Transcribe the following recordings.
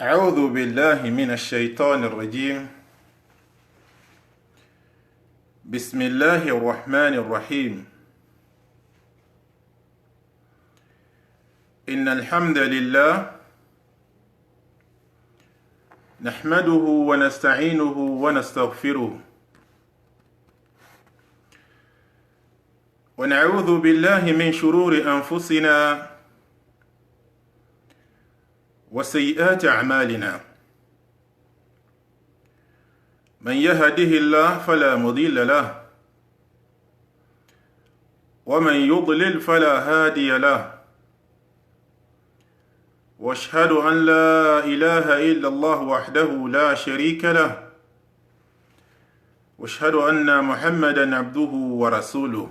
أعوذ بالله من الشيطان الرجيم. بسم الله الرحمن الرحيم. إن الحمد لله نحمده ونستعينه ونستغفره ونعوذ بالله من شرور أنفسنا وسيئات أعمالنا. من يهده الله فلا مضل له ومن يضلل فلا هادي له، واشهد أن لا إله إلا الله وحده لا شريك له، واشهد أن محمدا عبده ورسوله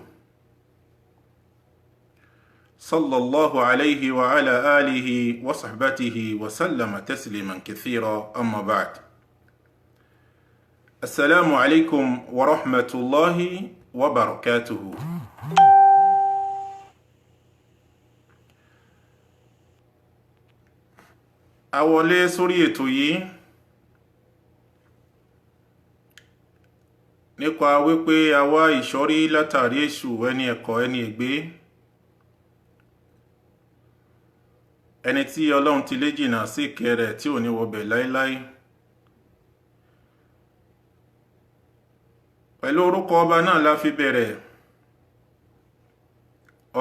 صلى الله عليه وعلى آله وصحبته وسلم تسليما كثيرا. أما بعد، السلام عليكم ورحمة الله وبركاته. A wọlé sórí ètò yìí nípa wípé a wá ìṣọ́rí látàrí èṣù, ẹni ẹ̀kọ́, ẹni ègbé, ẹni tí Ọlọ́run ti lé jìnnà sí ìkẹ́ rẹ̀ tí ò ní wọbẹ̀ láíláí. Pẹ̀lú orúkọ ọba náà la fi bẹ̀rẹ̀,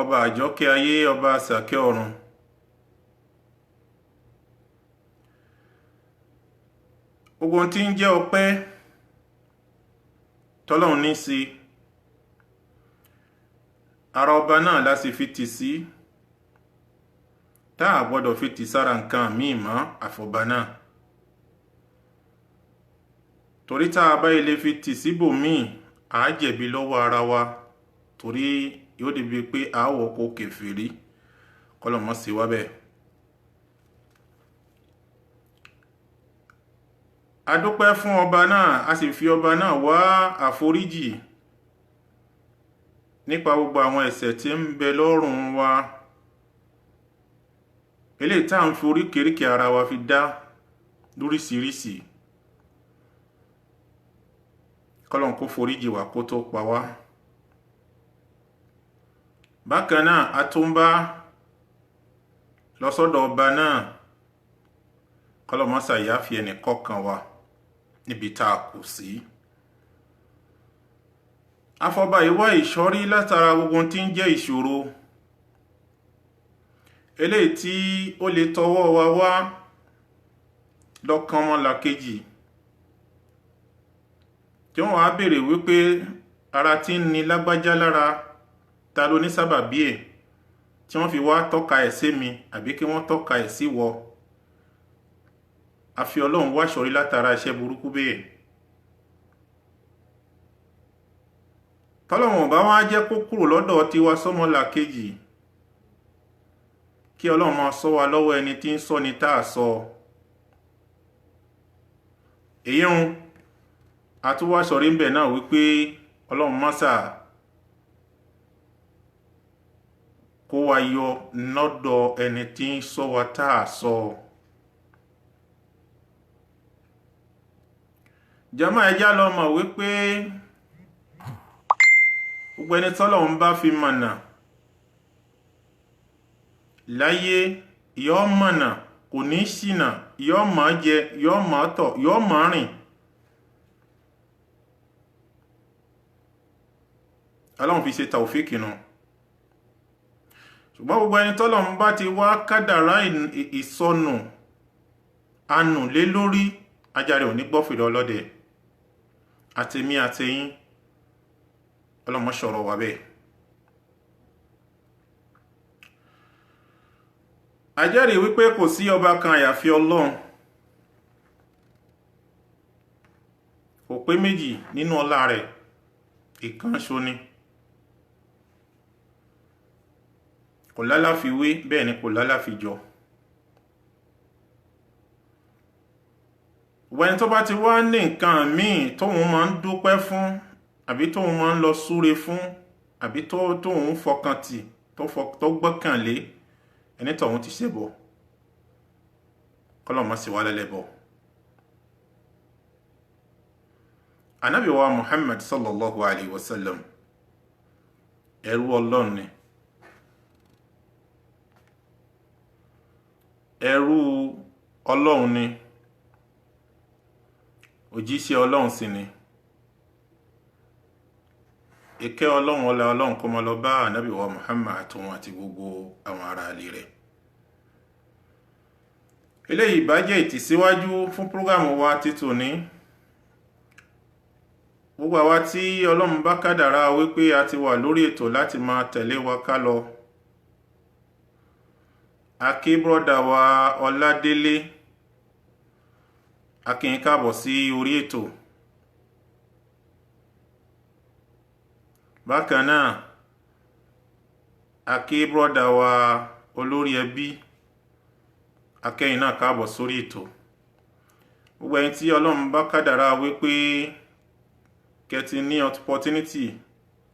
ọba àjọkẹ́ ayé, ọba àsàkẹ́ ọ̀run. Gbogbo tí ń jẹ́ ọpẹ́ tọ́lọ́run ní sí, ara ọba náà la sì fi tì sí, tá a gbọ́dọ̀ fi tì sára nǹkan míì mọ́ àfọ̀bá náà. Torí tá a bá ilé fi tì síbòmíì, a jẹ̀bi lọ́wọ́ ara wa, torí yóò dìbí pé a wọ̀ kó kèfèrí, kọ́lọ̀mọ́ sí wá bẹ́ẹ̀. A dúpẹ́ fún ọba náà, a sì fi ọba náà wá àforíjì nípa gbogbo àwọn ẹ̀ṣẹ̀ tí ń bẹ lọ́rùn wa, eléyìí tá à ń fi oríkèéríkèé ara wa fi dá lóríṣiríṣi. Kọ́lọ̀n kó foríjì wá kó tó pa wá. Bákan náà, a tún bá lọ́sọ́dọ̀ ọba náà, kọ́lọ̀mọ́sà yá fi ẹnì kọ̀ọ̀kan wa níbi tá a kù sí. Afọba ìwá ìṣọ́rí látara gbogbo tí ń jẹ́ ìṣòro eléyìí tí ó lè tọwọ́ wa wá lọ́kàn ọmọlàkejì, tí wọ́n wá béèrè wípé ara tí ń ni lágbájá lára, ta ló ní sábàbí ẹ̀, tí wọ́n fi wá tọ́ka ẹ̀ sí mi àbí kí wọ́n tọ́ka ẹ̀ sí wọ. A fi Ọlọ́run wá ṣọ́rí látara iṣẹ́ burúkú bẹ́ẹ̀. Tọ́lọ́run bá wá jẹ́ kó kúrò lọ́dọ̀ tiwa sọ́mọlàkejì, kí Ọlọ́run máa ṣọ́ wa lọ́wọ́ ẹni tí ń sọ ni tá a sọ. Èyí ń àtúwá ṣọ́rí ń bẹ̀ náà wípé Ọlọ́run mọ́sà kó wa yọ lọ́dọ̀ ẹni tí ń sọ wa tá a sọ. Jàmáà ẹjá lọ mọ̀ wípé gbogbo ẹni tọ́lọ́run bá fi mọ̀nà láyé, yọ́ mọ̀nà, kò ní ṣìnà, yọ́ mọ̀ jẹ, yọ́ mọ̀ tọ̀, yọ́ mọ̀ rìn. Ọlọ́run fi ṣe tàòfíkì nù. Ṣùgbọ́n gbogbo ẹni tọ́lọ́run bá ti wá kádàrá ìsọnù anù lé lórí, ajáre ò ní gbọ́fìrì ọlọ́dẹ. Àtèmi àtẹ̀yìn, Ọlọ́run ṣọ̀rọ̀ wà bẹ́ẹ̀. A jẹ́rìí wípé kò sí ọba kan àyàfi Ọlọ́run. Kò pé méjì nínú ọlá rẹ̀, ìkan ṣo ni. Kò lálàfiwé, bẹ́ẹ̀ ni kò lálàfijọ. Wẹ́n tó bá ti wá ní nǹkan míì tóun máa ń dúpẹ́ fún, àbí tóun máa ń lọ súre fún, àbí tóun fọkàn tì, tó gbọ́kànlé, ẹni tọ̀hún ti ṣẹbọ. kọ́lọ̀ má sì wá lẹ́lẹ́bọ. Ànábì wa Muhammad sallallahu alaihi wasallam ẹrú Ọlọ́run ni, ẹrú Ọlọ́run ni, òjíṣẹ́ Ọlọ́run sì ni. Ìkẹ́ Ọlọ́run ọlá Ọlọ́run kó máa lọ bá Ànábì wa Muhammad àtòun àti gbogbo àwọn ará ilé rẹ̀. Eléyìí bá jẹ́ ìtìsíwájú fún prógámù wa títòní. Gbogbo àwa tí Ọlọ́run bá kádàrá wípé a ti wà lórí ètò láti máa tẹ̀lé wa ká lọ. A kí brọ́dà wa Ọládélé, a kí yín káàbọ̀ sí orí ètò. Bákan náà, a kí brọ́dà wa olórí ẹbí, a kí yín náà káàbọ̀ sórí ètò. Gbogbo ẹ̀yin tí Ọlọ́run bá kádàrá wípé kẹ́tì ní opportunity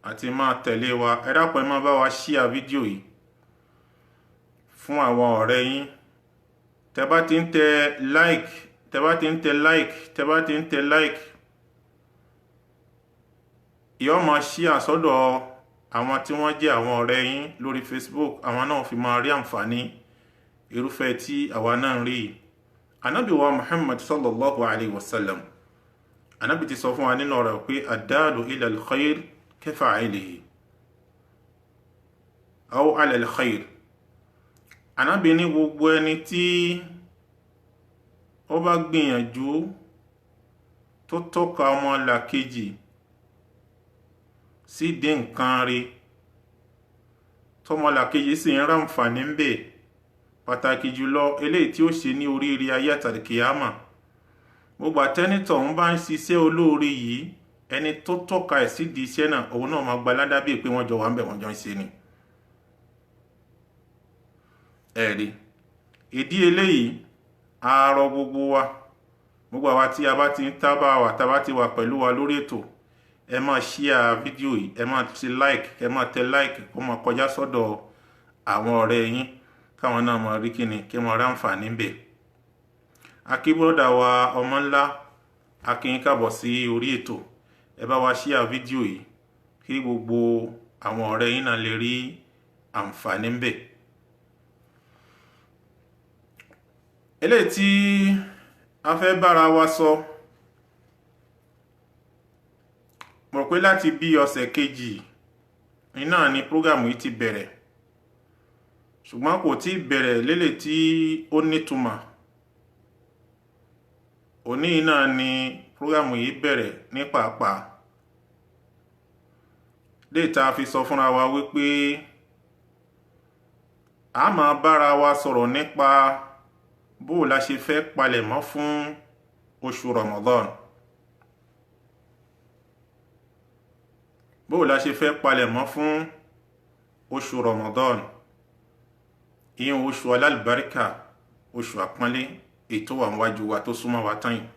àti máa tẹ̀lé wa, ẹ dákun ẹ máa bá wa share fídíò yìí fún àwọn ọ̀rẹ́ yín. Tẹ́ bá ti ń tẹ like, tẹ́ bá ti ń tẹ like, tẹ́ bá ti ń tẹ like, yóò máa share sọ́dọ̀ àwọn tí wọ́n jẹ́ àwọn ọ̀rẹ́ yín lórí Facebook, àwọn náà fi máa rí àǹfààní irúfẹ́ tí àwa náà ń rí. Ànábì wa Muhammad sallallahu alaihi wasallam, Ànábì ti sọ fún wa nínú ọ̀rọ̀ pé ad-dalu ila al-khair kafa'ilihi aw ala al-khair. Ànábì ní gbogbo ẹni tí ó bá gbìyànjú tó tọ́ka ọmọ làkejì sí dé nǹkan rí, tọ́mọ làkejì sì ń ràǹfààní ń bẹ, pàtàkì jùlọ eléyìí tí ó ṣe ní oríire ayé àtàlìkìyámà. Gbogbo àtẹ́nítọ̀ ń bá ń ṣiṣẹ́ olóore yìí, ẹni tó tọ́ka ẹ̀ sí di iṣẹ́ náà, òun náà máa gba ládá bí pé wọ́n jọ wà ń bẹ̀, wọ́n jọ ń ṣe ni. Ẹ̀rí ìdí eléyìí àárọ gbogbo wa, gbogbo àwa tí a bá ti ń tábà wà, tá bá ti wà pẹ̀lú wa lórí ètò, ẹ máa share fídíò yìí, ẹ máa ti like, ẹ máa tẹ like, kó máa kọjá sọ́dọ̀ àwọn ọ̀rẹ́ yín káwọn náà máa rí kíni, kí wọ́n ránfààní bẹ̀. Akí brọ́dà wa ọmọ ńlá, a kí yín káàbọ̀ sí orí ètò. Ẹ bá wa share fídíò yìí kí gbogbo àwọn ọ̀rẹ́ yín náà lè rí àǹfààní bẹ̀. Eléyìí tí a fẹ́ bára wa sọ, mo rò pé láti bí ọ̀sẹ̀ kejì iná ni prógámù yìí ti bẹ̀rẹ̀, ṣùgbọ́n kò tí bẹ̀rẹ̀ lélẹ̀ tí ó nítumọ̀. Òní náà ni prógámù yìí bẹ̀rẹ̀ ní pàápàá. Déta fi sọ fúnra wa wípé a máa bára wa sọ̀rọ̀ nípa bó la ṣe fẹ́ palẹ̀mọ́ fún oṣù Ramadan. Bó la ṣe fẹ́ palẹ̀mọ́ fún oṣù Ramadan, ìyẹn oṣù alálùbáríkà, oṣù àpọ́nlé ètò wà níwájú wa tó súnmọ́ wa tán yìí.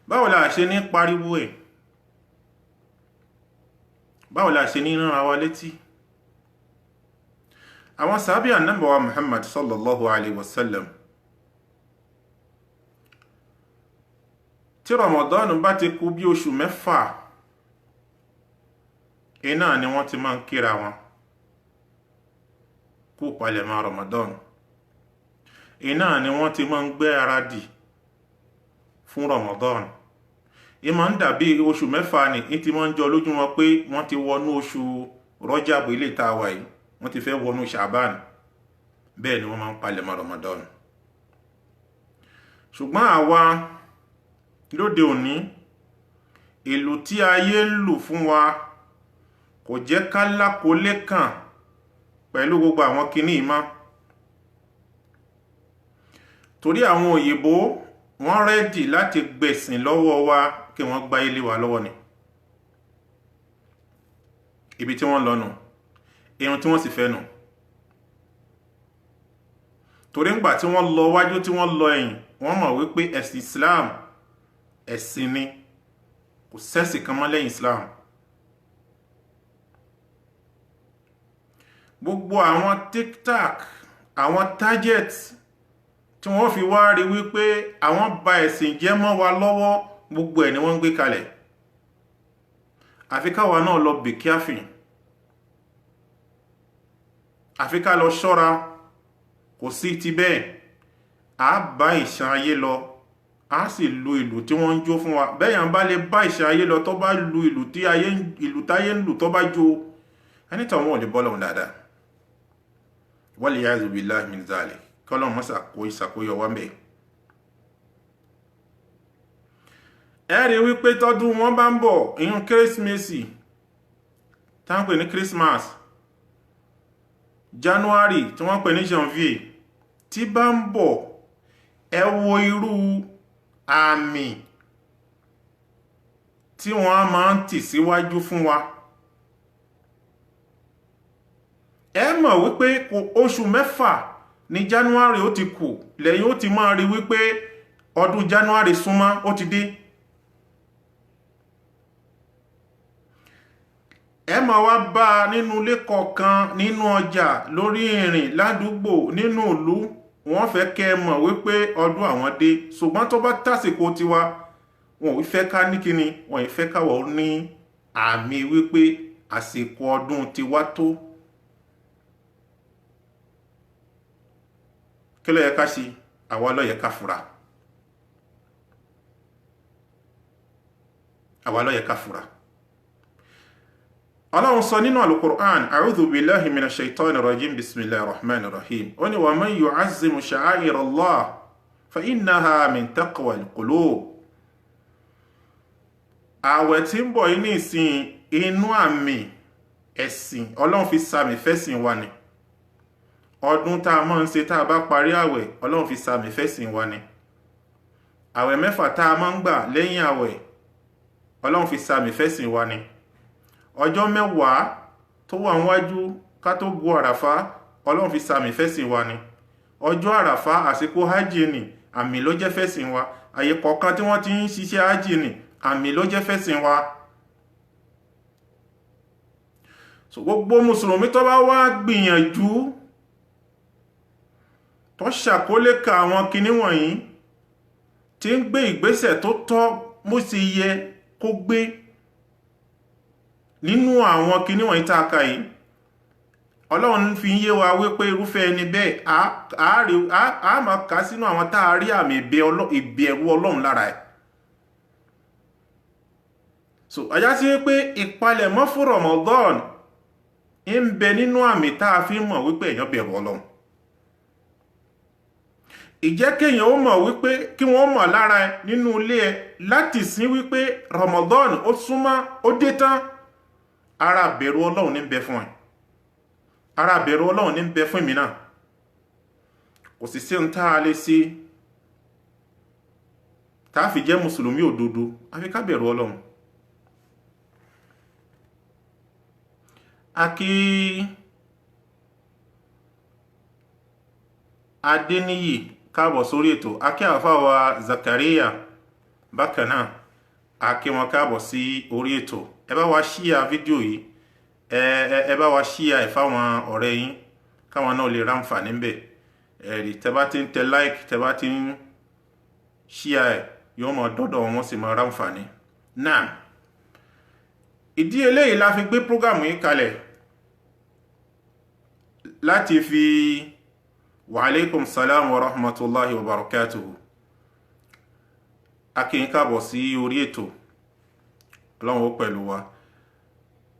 Báwo la ṣe ní pariwo ẹ̀? Báwo la ṣe ní rán wa létí? Àwọn sàhábí Ànábì wa Muhammad sallallahu alaihi wasallam, tí Ramadan bá ti kù bí oṣù mẹ́fà, iná ni wọ́n ti máa ń kíra wọn kú palẹ̀mọ́ Ramadan. Iná ni wọ́n ti máa ń gbé ara dì fún Ramadan. Ìmọ̀ ń dàbí oṣù mẹ́fà ni ìtí máa ń jọ lójú wọn pé wọ́n ti wọnú oṣù Rọ́jàbù ilé tá a wà yìí, wọ́n ti fẹ́ wọnú Ṣàbán. Bẹ́ẹ̀ ni wọ́n máa ń palẹ̀mọ́ Ramadan. Ṣùgbọ́n àwa lóde òní, ìlú tí ayé ń lù fún wa kò jẹ́ ká lákòólé kàn pẹ̀lú gbogbo àwọn kinní ìmọ̀. Torí àwọn òyìnbó wọ́n rẹ́dì láti gbẹ̀sìn lọ́wọ́ wa kí wọ́n gbá ilé wa lọ́wọ́ ni. Ibi tí wọ́n lọ nù, ohun tí wọ́n sì fẹ́ nù. Torí ńgbà tí wọ́n lọ wájú tí wọ́n lọ ẹ̀yìn, wọ́n mọ̀ wípé ẹ̀sìn Islam ẹ̀sìn ni, kò sẹ́sìn kan mọ́ lẹ́yìn Islam. Gbogbo àwọn TikTok àwọn target tí wọ́n fi wá rí wípé àwọn ba ẹ̀sìn jẹ́ mọ́ wa lọ́wọ́, gbogbo ẹ̀ ni wọ́n ń gbé kalẹ̀. Àfi káwa náà lọ be careful, àfi ká lọ ṣọ́ra. Kò sí ti bẹ́ẹ̀, a bá ìṣàn ayé lọ, a sì lu ìlù tí wọ́n ń jó fún wa. Bẹ́yàn bá lè bá ìṣàn ayé lọ tó bá lu ìlù táyé ń lù tó bá jó, ẹni tàn wọ́n lè bọ́lọ̀ dáadáa. Wal-'iyadhu billahi min dhalik, kọ́lọ̀ mọ́sà kó ìsàkóyọ wá mẹ́. Ẹ̀rí wípé tọ́dún wọn bá ń bọ̀, ìyún Kérésìmesì tá ń pè ní Christmas, January tí wọ́n pè ní Janvier, tí bá ń bọ̀, ẹ wo irú àmì tí wọ́n máa ń tì síwájú fún wa. Ẹ mọ̀ wípé oṣù mẹ́fà ní January ó ti kù, lẹ́yìn ó ti máa rí wípé ọdún January súnmọ́, ó ti dé. Ẹ máa wá bá nínú ilé kọ̀ọ̀kan, nínú ọjà, lórí ìrìn, ládùúgbò, nínú ìlú, wọ́n fẹ́ kẹ́ mọ̀ wípé ọdún àwọn dé. Ṣùgbọ́n tó bá tásìkò tiwa, wọn ò fẹ́ ká ní kíni, wọn ò fẹ́ káwọ̀ ní àmì wípé àsìkò ọdún tiwa tó. Kí ló yẹ ká ṣe? Àwa ló yẹ ká fura. Àwa ló yẹ ká fura. Ọlọ́run sọ nínú Al-Qur'an, a'udhu billahi minash shaitani rajim, bismillahir rahmanir rahim. Ó ní wa man yu'azzimu sha'a'ira Allah fa innaha min taqwal qulub. Àwẹ̀ tí ń bọ̀ yìí ní ìsìn, inú àmì ẹ̀sìn Ọlọ́run fi sàmì fẹ́sìn wa ni. Ọdún tá a máa ń ṣe tá a bá parí àwẹ̀, Ọlọ́run fi sàmì fẹ́sìn wa ni. Àwẹ̀ mẹ́fà tá a máa ń gbà lẹ́yìn àwẹ̀, Ọlọ́run fi sàmì fẹ́sìn wa ni. Ọjọ́ mẹ́wàá tó wà níwájú ká tó gun àràfá, Ọlọ́run fi sàmì fẹ́sìn wa ni. Ọjọ́ àràfá àsìkò hajj ni, àmì ló jẹ́ fẹ́sìn wa. Àyè kọ̀ọ̀kan tí wọ́n ti ń ṣiṣẹ́ hajj ni, àmì ló jẹ́ fẹ́sìn wa. So gbogbo mùsùlùmí tó bá wá gbìyànjú tó ṣàkólé ka àwọn kinní wọ̀nyí, tí ń gbé ìgbésẹ̀ tó tọ́ mú sí yẹ kó gbé nínú àwọn kinní wọ̀nyí tá a kà yìí, Ọlọ́run fi ń yé wa wípé irúfẹ́ ẹni bẹ́ẹ̀ a máa kà sínú àwọn tá a rí àmì ìbẹ̀rù Ọlọ́run lára ẹ̀. So ajá sí wípé ìpalẹ̀mọ́ fún Ramadan ń bẹ nínú àmì tá a fi mọ̀ wípé èèyàn bẹ̀rù Ọlọ́run. Ìjẹ́ kéèyàn ó mọ̀ wípé kí wọ́n mọ̀ lára ẹ nínú ilé ẹ láti sin wípé Ramadan ó súnmọ́, ó dé tán, ara bẹ̀rù Ọlọ́run ní bẹ fún ẹ, ara bẹ̀rù Ọlọ́run ní bẹ fún mi náà. Kò sì sí ń tá a lè sí tá a fi jẹ́ mùsùlùmí òdodo, àfi ká bẹ̀rù Ọlọ́run. Akí Adéníyì káàbọ̀ sórí ètò, akí àfáwà Zakaria bákan náà, akí wọn káàbọ̀ sí orí ètò. Ẹ bá wa ṣíà fídíò yìí, ẹ bá wa ṣíà ẹ̀ fáwọn ọ̀rẹ́ yín káwọn náà lè ráǹfààní ń bẹ̀. Ẹ̀rí tẹ́ bá ti ń tẹ like, tẹ́ bá ti ń ṣíà ẹ̀, yóò mọ̀ dọ́dọ̀ wọn sì mọ̀ ráǹfààní. Náà ìdí eléyìí la fi gbé prógámù yìí kalẹ̀ láti fi wa alaikum salam wa rahmatullahi wa barakatuhu. A kí yín káàbọ̀ sí orí ètò, Ọlọ́run ó pẹ̀lú wa.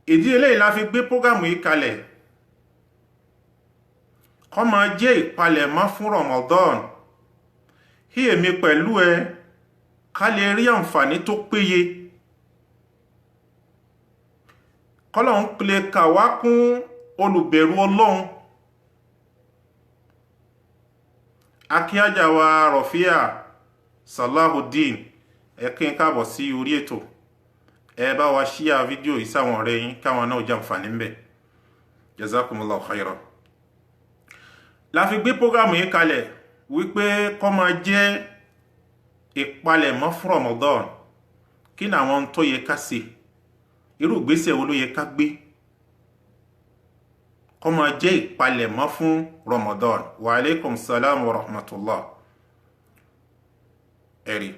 Ìdí eléyìí la fi gbé prógámù yìí kalẹ̀ kó máa jẹ́ ìpalẹ̀mọ́ fún Ramadan, kí èmi pẹ̀lú ẹ ká lè rí àǹfààní tó péye, k'Ọlọ́run lè kà wá kún olùbẹ̀rù Ọlọ́run. Akíájà wa Rọ̀fíà Salahuddin, ẹ kí n káàbọ̀ sí orí ètò. Ẹ bá wa ṣíà fídíò yìí sáwọn ọ̀rẹ́ yín káwọn náà jàǹfààní ńbẹ̀. Jazakumullahu khairan. La fi gbé prógámù yìí kalẹ̀ wípé kó máa jẹ́ ìpalẹ̀mọ́ fún Ramadan. Kí ni àwọn tó yẹ ká ṣe? Irú ìgbésẹ̀ wo ló yẹ ká gbé kó máa jẹ́ ìpalẹ̀mọ́ fún Ramadan. Wa alaikum salam wa rahmatullah. Ẹ̀rí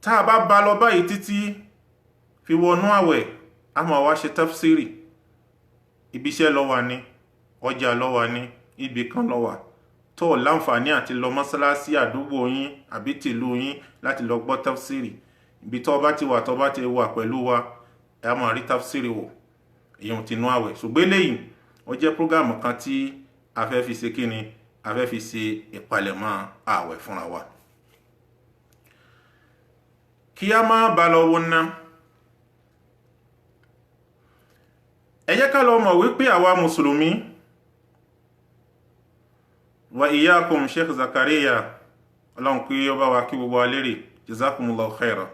tá a bá bá lọ báyìí títí fi wọnú àwẹ̀ a máa wá ṣe tafsiri, ibiṣẹ́ ló wà ní, ọjà ló wà ní, ibì kan ló wà tó láǹfààní àti lọ mọ́sálásí àdúgbò yín àbí tìlú yín láti lọ gbọ́ tafsiri. Ibi tó bá ti wà tó bá ti wà pẹ̀lú wa ẹ máa rí tafsiri wò, èyí ti nú àwẹ̀. Ṣùgbọ́n lẹ́yìn ó jẹ́ prógámù kan tí a fẹ́ fi ṣe kíni, a fẹ́ fi ṣe ìpalẹ̀mọ́ àwẹ̀ fúnra wa. Kí a máa bá lọ wọ́n ná, ẹ jẹ́ ká lọ mọ̀ wípé àwa mùsùlùmí, wa iyyakum Sheikh Zakaria, ọlọ́run kí ó bá wa kí gbogbo alérè, jazakumullahu khairan.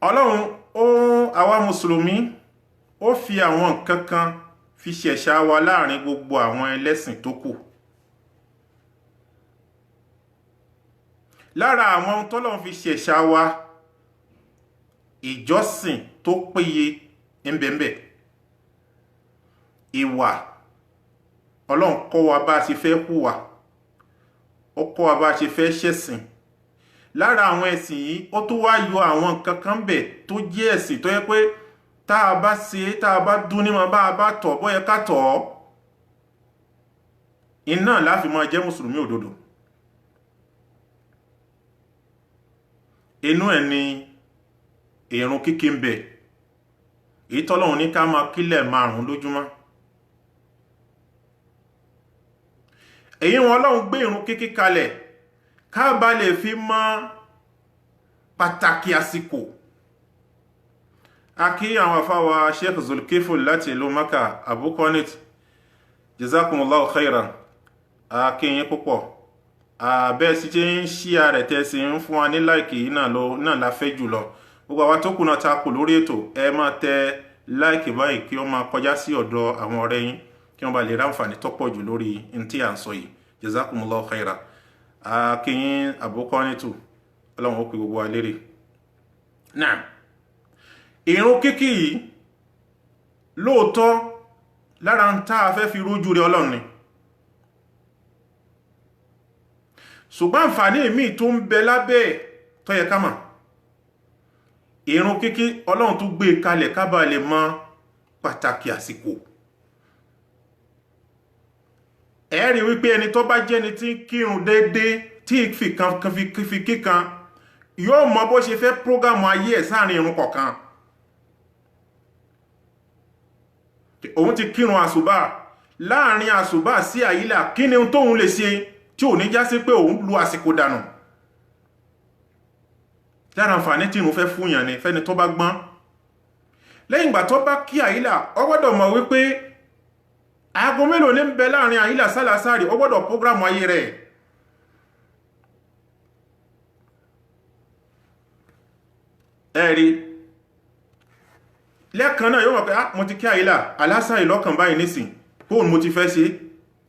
Ọlọ́run àwa mùsùlùmí ó fi àwọn nǹkan kan fi ṣẹ̀ṣà wa láàrin gbogbo àwọn ẹlẹ́sìn tó kù. Lára àwọn tọ́lọ́run fi ṣẹ̀ṣà wa, ìjọsìn tó péye ńbẹ̀ńbẹ̀, ìwà Ọlọ́run kọ́ wa bá ṣe fẹ́ hùwà, ó kọ́ wa bá ṣe fẹ́ ṣẹ̀sìn. Lára àwọn ẹ̀sìn yìí ó tó wá yọ àwọn nǹkan kan bẹ̀ tó jẹ́ ẹ̀sìn tó yẹ pé tá a bá ṣe, tá a bá dún ní ma bá a bá tọ̀ bó yẹ ká tọ̀ ọ́, iná láfi máa jẹ́ mùsùlùmí òdodo. Inú ẹ̀ ni ìrun kíkí ń bẹ, èyí tọ́lọ́run ní ká máa kílẹ̀ 5 lójúmọ́. Èyí wọn Ọlọ́run gbé ìrun kíkí kalẹ̀ ká bá lè fi mọ̀ pàtàkì àsìkò. A kí àwọn àfáwà Sheikh Zulkiful láti ìlú Maka, Abu Qanit, jazakumullahu khairan. A kí yín púpọ̀. Bẹ́ẹ̀ sí jẹ́ ń ṣí ààrẹ tẹ́sí ń fún wa ní láìkì náà la fẹ́ jùlọ. Gbogbo àwa tó kùnà ta kù lórí ètò, ẹ máa tẹ láìkì báyìí kí ó máa kọjá sí ọ̀dọ̀ àwọn ọ̀rẹ́ yín kí wọ́n bá lè ráǹfààní tó pọ̀ jù lórí ntí à ń sọ yìí. Jazakumullahu khairan. A kí yín Abu Qanit, Ọlọ́run ó pè gbogbo wa lérè. Náà, ìrun kíkí yìí lóòótọ́ lára ń tá a fẹ́ fi rójú rẹ Ọlọ́run ni. Ṣùgbọ́n àǹfààní míì tó ń bẹ lábẹ́ tó yẹ ká mọ̀. Ìrun kíkí Ọlọ́run tó gbé kalẹ̀ ká bá lè mọ̀ pàtàkì àsìkò. Ẹ rí wípé ẹni tó bá jẹ́ni tí ń kírun déédéé tí fi kíkan yóò mọ bó ṣe fẹ́ prógámù ayé ẹ̀ sáàrin ìrun kọ̀ọ̀kan. Òun ti kírun àsùbá, láàrin àsùbá sí àyílà kí ni tóun lè ṣe tí ò ní já sí pé òun lu àsìkò dànù. Lára àǹfààní tí ìrun fẹ́ fúnyàn ni fẹ́ni tó bá gbọ́n. Lẹ́yìn ìgbà tó bá kí àyílà, ó gbọ́dọ̀ mọ̀ wípé aago mélòó ní ń bẹ láàrin àyílà sálásárì, ó gbọ́dọ̀ prógrámù ayé rẹ̀. Ẹ̀rí lẹ́ẹ̀kan náà yóò mọ̀ pé mo ti kí àyílà alásàrì lọ́kàn báyìí nísìn, bóun mo ti fẹ́ ṣe,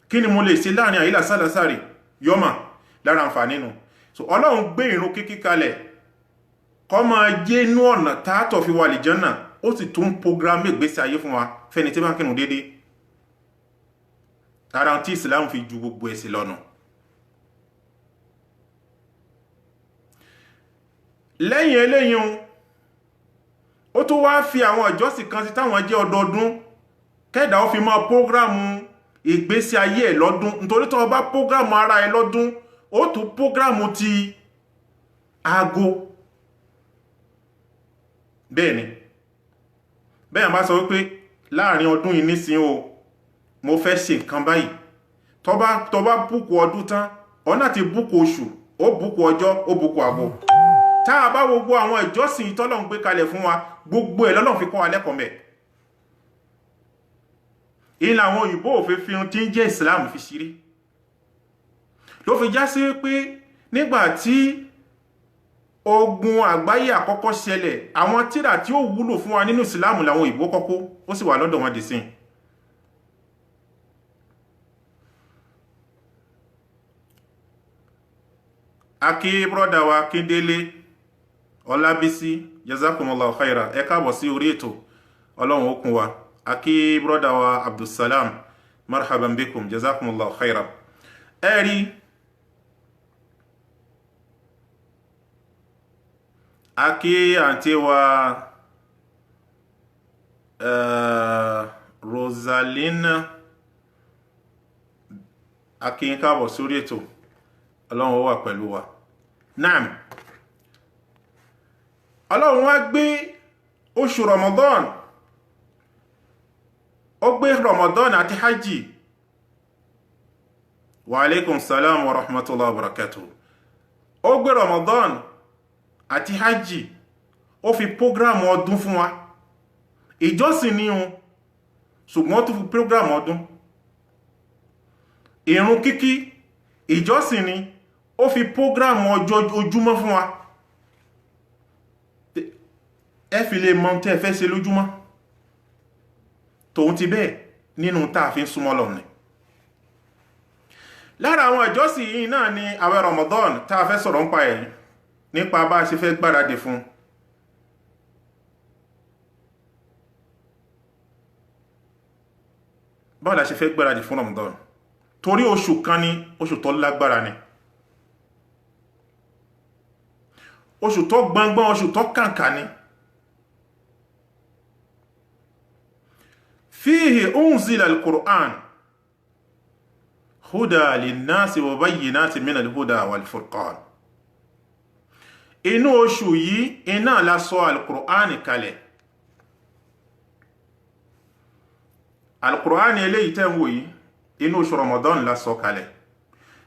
kí ni mo lè ṣe láàrin àyílà sálásárì, yọ́mà lára àǹfààní nù. So Ọlọ́run gbé ìrun kíkí kalẹ̀ kó máa jẹ́ inú ọ̀nà tààtọ̀ fi wà lìjánà, ó sì tún prógrámù ìgbésí ayé fún wa fẹ́ni tí bá ń kírun déédéé. Lára tí Islam fi ju gbogbo ẹ̀sìn lọ́nà. Lẹ́yìn eléyìn ó tó wá fi àwọn ìjọsìn kan sí táwọn jẹ́ ọdọọdún kẹ́dà ó fi mọ́ prógrámù ìgbésí ayé ẹ̀ lọ́dún, nítorí tó bá prógrámù ara ẹ lọ́dún ó tún prógrámù ti aago. Bẹ́ẹ̀ni bẹ́ẹ̀ bá sọ wípé láàrin ọdún yìí nísìn o mo fẹ́ ṣe nǹkan báyìí, tó bá búkù ọdún tán ọ̀nà ti búkù oṣù, ó búkù ọjọ́, ó búkù àbọ̀. Tá a bá gbogbo àwọn ìjọsìn tọ́lọ́run gbé kalẹ̀ fún wa, gbogbo ẹ̀ lọ́lọ́run fi kọ́ wa lẹ́kọ̀ọ́ mẹ́. Ìlà àwọn òyìnbó òfin fi tí ń jẹ́ Islam fi ṣírí. Ló fi já sí pé nígbà tí ogun àgbáyé àkọ́kọ́ ṣẹlẹ̀, àwọn tírà tí ó wúlò fún wa nínú Islam làwọn òyìnbó kọ́kọ́, ó sì wà lọ́dọ̀ wọn dì sí. Akí brọ́dà wa Kíndélé Ọlábísí, jazakumullahu khaira, ẹ káàbọ̀ sí orí ètò. Ọlọ́run ó kún wa, akí brọ́dà wa Abdulsalam marhaban bikum jazakumullahu khairan. ẹ̀rí akí àǹtí wa Rosalina akí ń káàbọ̀ sórí ètò, ọlọ́run wà pẹ̀lú wa. Naam, ọlọ́run wá gbé oṣù Ramadan, ó gbé Ramadan àti hajji. Wa alaikum salam wa rahmatullahi wa barakatuh. Ó gbé Ramadan àti hajji, ó fi prógrámù ọdún fún wa. Ìjọsìn ni o, ṣùgbọ́n ó tún fi prógrámù ọdún. Ìrun kíkí ìjọsìn ni, ó fi prógrámù ọjọ́ ojúmọ́ fún wa. Ẹ fi lè mọ̀ tẹ́ fẹ́ ṣe lójúmọ́. Tòun ti bẹ́ẹ̀ nínú tá fi ń súnmọ́ Ọlọ́run ni. Lára àwọn ìjọsìn yìí náà ni àwẹ̀ Ramadan tá fẹ́ sọ̀rọ̀ nípa ẹ̀, nípa bá ṣe fẹ́ gbáradì fún. Báwo la ṣe fẹ́ gbáradì fún Ramadan? Torí oṣù kan ni, oṣù tó lágbára ni. Oṣù tó gbọngbọ́n, oṣù tó kànkà ni. Fihi unzila al-Qur'an huda linnasi wa bayyinatin min al-huda wal-furqan. Inú oṣù yìí iná la sọ al-Qur'an kalẹ̀. Al-Qur'an eléyìí tẹ́ ń wò yìí, inú oṣù Ramadan la sọ kalẹ̀.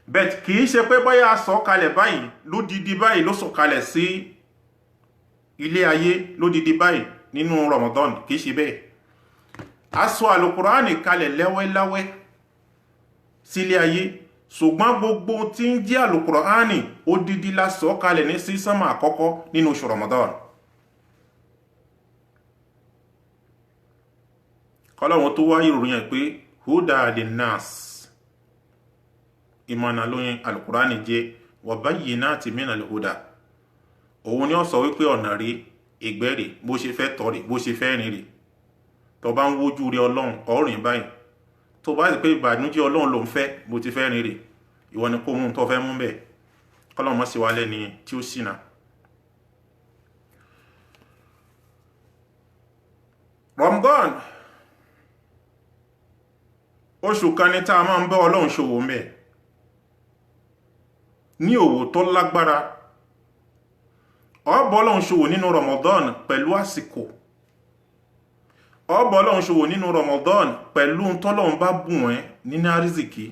Bet kìí ṣe pé bóyá sọ kalẹ̀ báyìí lódidi báyìí ló sọ kalẹ̀ sí ilé ayé lódidi báyìí nínú Ramadan, kìí ṣe bẹ́ẹ̀. A sọ Al-Qur'an kalẹ̀ lẹ́wẹ́láwẹ́ sí ilé ayé, ṣùgbọ́n gbogbo tí ń jẹ́ Al-Qur'an odidi la sọ kalẹ̀ ní sí sánmà àkọ́kọ́ nínú oṣù Ramadan. Kọ́lọ́wọ́n tó wáyé ìròyìn ẹ̀ pé huda linnas, ìmọ̀nà lóyìn Al-Qur'an jẹ́ wa bayyinatin min al-huda. Òun ni ó sọ wípé ọ̀nà rí ìgbẹ́rì bó ṣe fẹ́ tọ̀rì bó ṣe fẹ́ rìn rí. Tó bá ń wójú rí Ọlọ́run ọ̀rìn báyìí, tó bá sì pé ìbànújẹ́ Ọlọ́run ló ń fẹ́ bó ti fẹ́ rìn rí, ìwọ ni kó mú tó fẹ́ mú bẹ́ẹ̀. Kọ́lọ́run má ṣe wá lẹ́ni tí ó ṣìnà. Ramadan oṣù kan ní tá a máa ń bá Ọlọ́run ṣòwò mẹ́ ní òwò tó lágbára. Ó bá Ọlọ́run ṣòwò nínú Ramadan pẹ̀lú àsìkò. Ó bá Ọlọ́run ṣòwò nínú Ramadan pẹ̀lú tọ́lọ́run bá bùn ẹ́ nínú àrísìkí.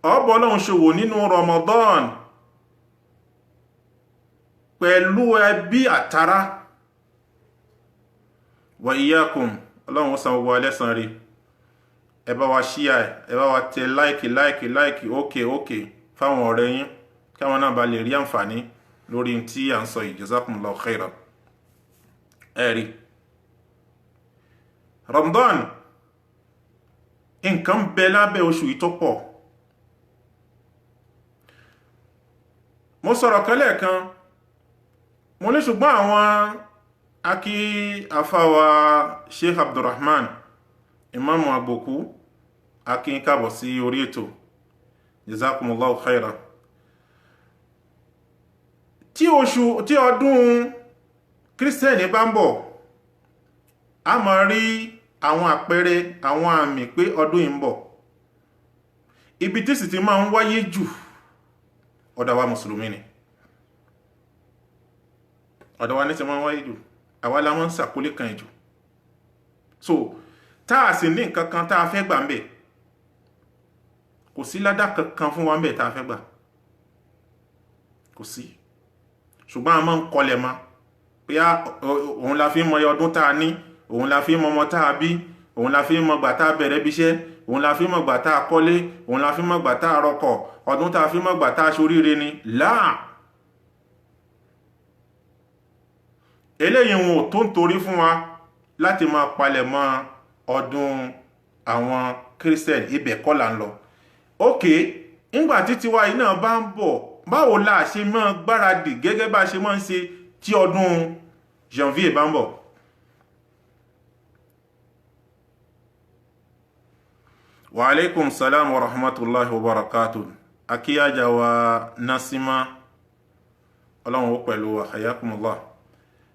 Ó bá Ọlọ́run ṣòwò nínú Ramadan pẹ̀lú ẹbí àtàrà. Wa iyyakum, Ọlọ́run san gbogbo alẹ́san rí. Ẹ bá wa share, ẹ bá wa tẹ like, okay fáwọn ọ̀rẹ́ yín, káwọn náà bá lè rí àǹfààní lórí tí à ń sọ yìí. Jazakumullahu khairan. Ẹ̀rí Ramadan nǹkan bẹ lábẹ́ oṣù yìí tó pọ̀. Mo sọ̀rọ̀ kan lẹ́ẹ̀kan, mo ní ṣùgbọ́n àwọn akí àfáwà Sheikh Abdulrahman Imamu Agboku akí ń kábọ̀ sí orí ètò. Jazakumullahu khairan. Tí ọdún Kírísítẹ́nì bá ń bọ̀, a máa rí àwọn àpẹẹrẹ, àwọn àmì pé ọdún yìí ń bọ̀. Ibi tí sì ti máa ń wáyé jù ọ̀dọ̀ wa Mùsùlùmí ni. Ọ̀dọ̀ wa ní ti máa ń wáyé jù, àwa la máa ń ṣàkólé kan jù. So táà sì ní nǹkan kan tá a fẹ́ gbà ń bẹ̀, kò sí ládá kankan fún wa ń bẹ̀ tá a fẹ́ gbà, kò sí. Ṣùgbọ́n a máa ń kọlẹ̀ ma pé òun la fi mọ ọdún tá a ní, òun la fi mọ ọmọ tá a bí, òun la fi mọ gbà tá a bẹ̀rẹ̀ bíṣẹ́, òun la fi mọ gbà tá a kọ́lé, òun la fi mọ gbà tá a rọkọ̀, ọdún tá a fi mọ gbà tá a ṣoríire ni. Láà, eléyìí wọn ò tó ń torí fún wa láti máa palẹ̀ mọ́ ọdún àwọn Kírísítẹ́nì, ibẹ̀ kọ́ là ń lọ. Ókè, nígbà tí tiwa yìí náà bá ń bọ̀, báwo la ṣe máa gbáradì gẹ́gẹ́ bá ṣe máa ń ṣe tí ọdún Janvier bá ń bọ̀? Wa alaikum salam wa rahmatullahi wa barakatuh. Akíyájà wa Nasima. Ọlọ́run ó pẹ̀lú hayakumullah.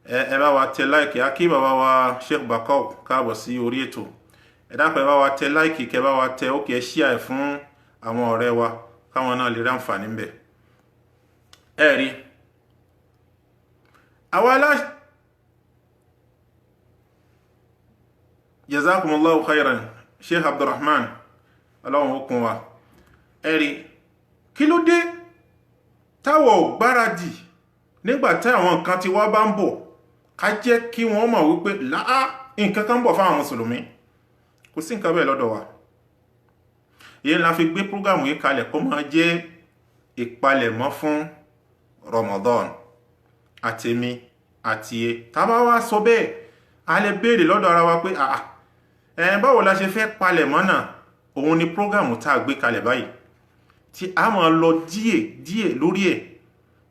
Ẹ bá wa tẹ láìkì, akí bàbá wa Sheikh Bakau káàbọ̀ sí orí ètò. Ẹ dákun ẹ bá wa tẹ láìkì, kẹ bá wa tẹ ókè ṣíà ẹ̀ fún àwọn ọ̀rẹ́ wa káwọn náà lè rí àǹfààní ń bẹ̀. Ẹ rí. Àwa jazakumullahu khairan, Sheikh Abdurrahman. Ọlọ́run ó kún wa. Ẹ rí. Kí ló dé táwọ̀ gbáradì nígbàtí àwọn nǹkan tí wá bá ń bọ̀ ká jẹ́ kí wọ́n mọ̀ wípé nǹkan kan bọ̀ fáwọn mùsùlùmí? Kò sí nǹkan bẹ́ẹ̀ lọ́dọ̀ wa. Èyí la fi gbé prógámù yìí kalẹ̀ kó máa jẹ́ ìpalẹ̀mọ́ fún Ramadan àtèmi àti ẹ. Tá bá wá sọ bẹ́ẹ̀, a lè béèrè lọ́dọ̀ ara wa pé báwo la ṣe fẹ́ palẹ̀mọ́ náà? Òun ni prógámù tá a gbé kalẹ̀ báyìí, tí a máa lọ díẹ̀ lórí ẹ̀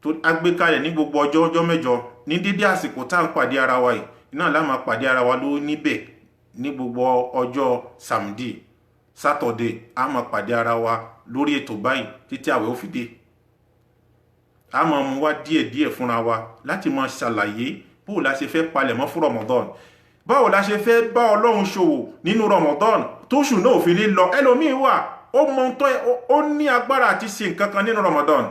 tó agbékalẹ̀ ní gbogbo ọjọ́ mẹ́jọ ní dédé àsìkò tá ń pàdé ara wa yìí. Iná la máa pàdé ara wa ló níbẹ̀ ní gbogbo ọjọ́ Sàmdì, Sátọ̀dé. A máa pàdé ara wa lórí ètò báyìí títí àwẹ̀ ó fi dé. A máa mú wá díẹ̀ fúnra wa láti máa ṣàlàyé bó la ṣe fẹ́ palẹ̀mọ́ fún Ramadan, báwo la ṣe fẹ́ bá Ọlọ́run ṣòwò nínú Ramadan tóṣù náà ò fi ní lọ. Ẹlòmíín wà ó mọ tó ó ní agbára àti ṣe nǹkan kan nínú Ramadan.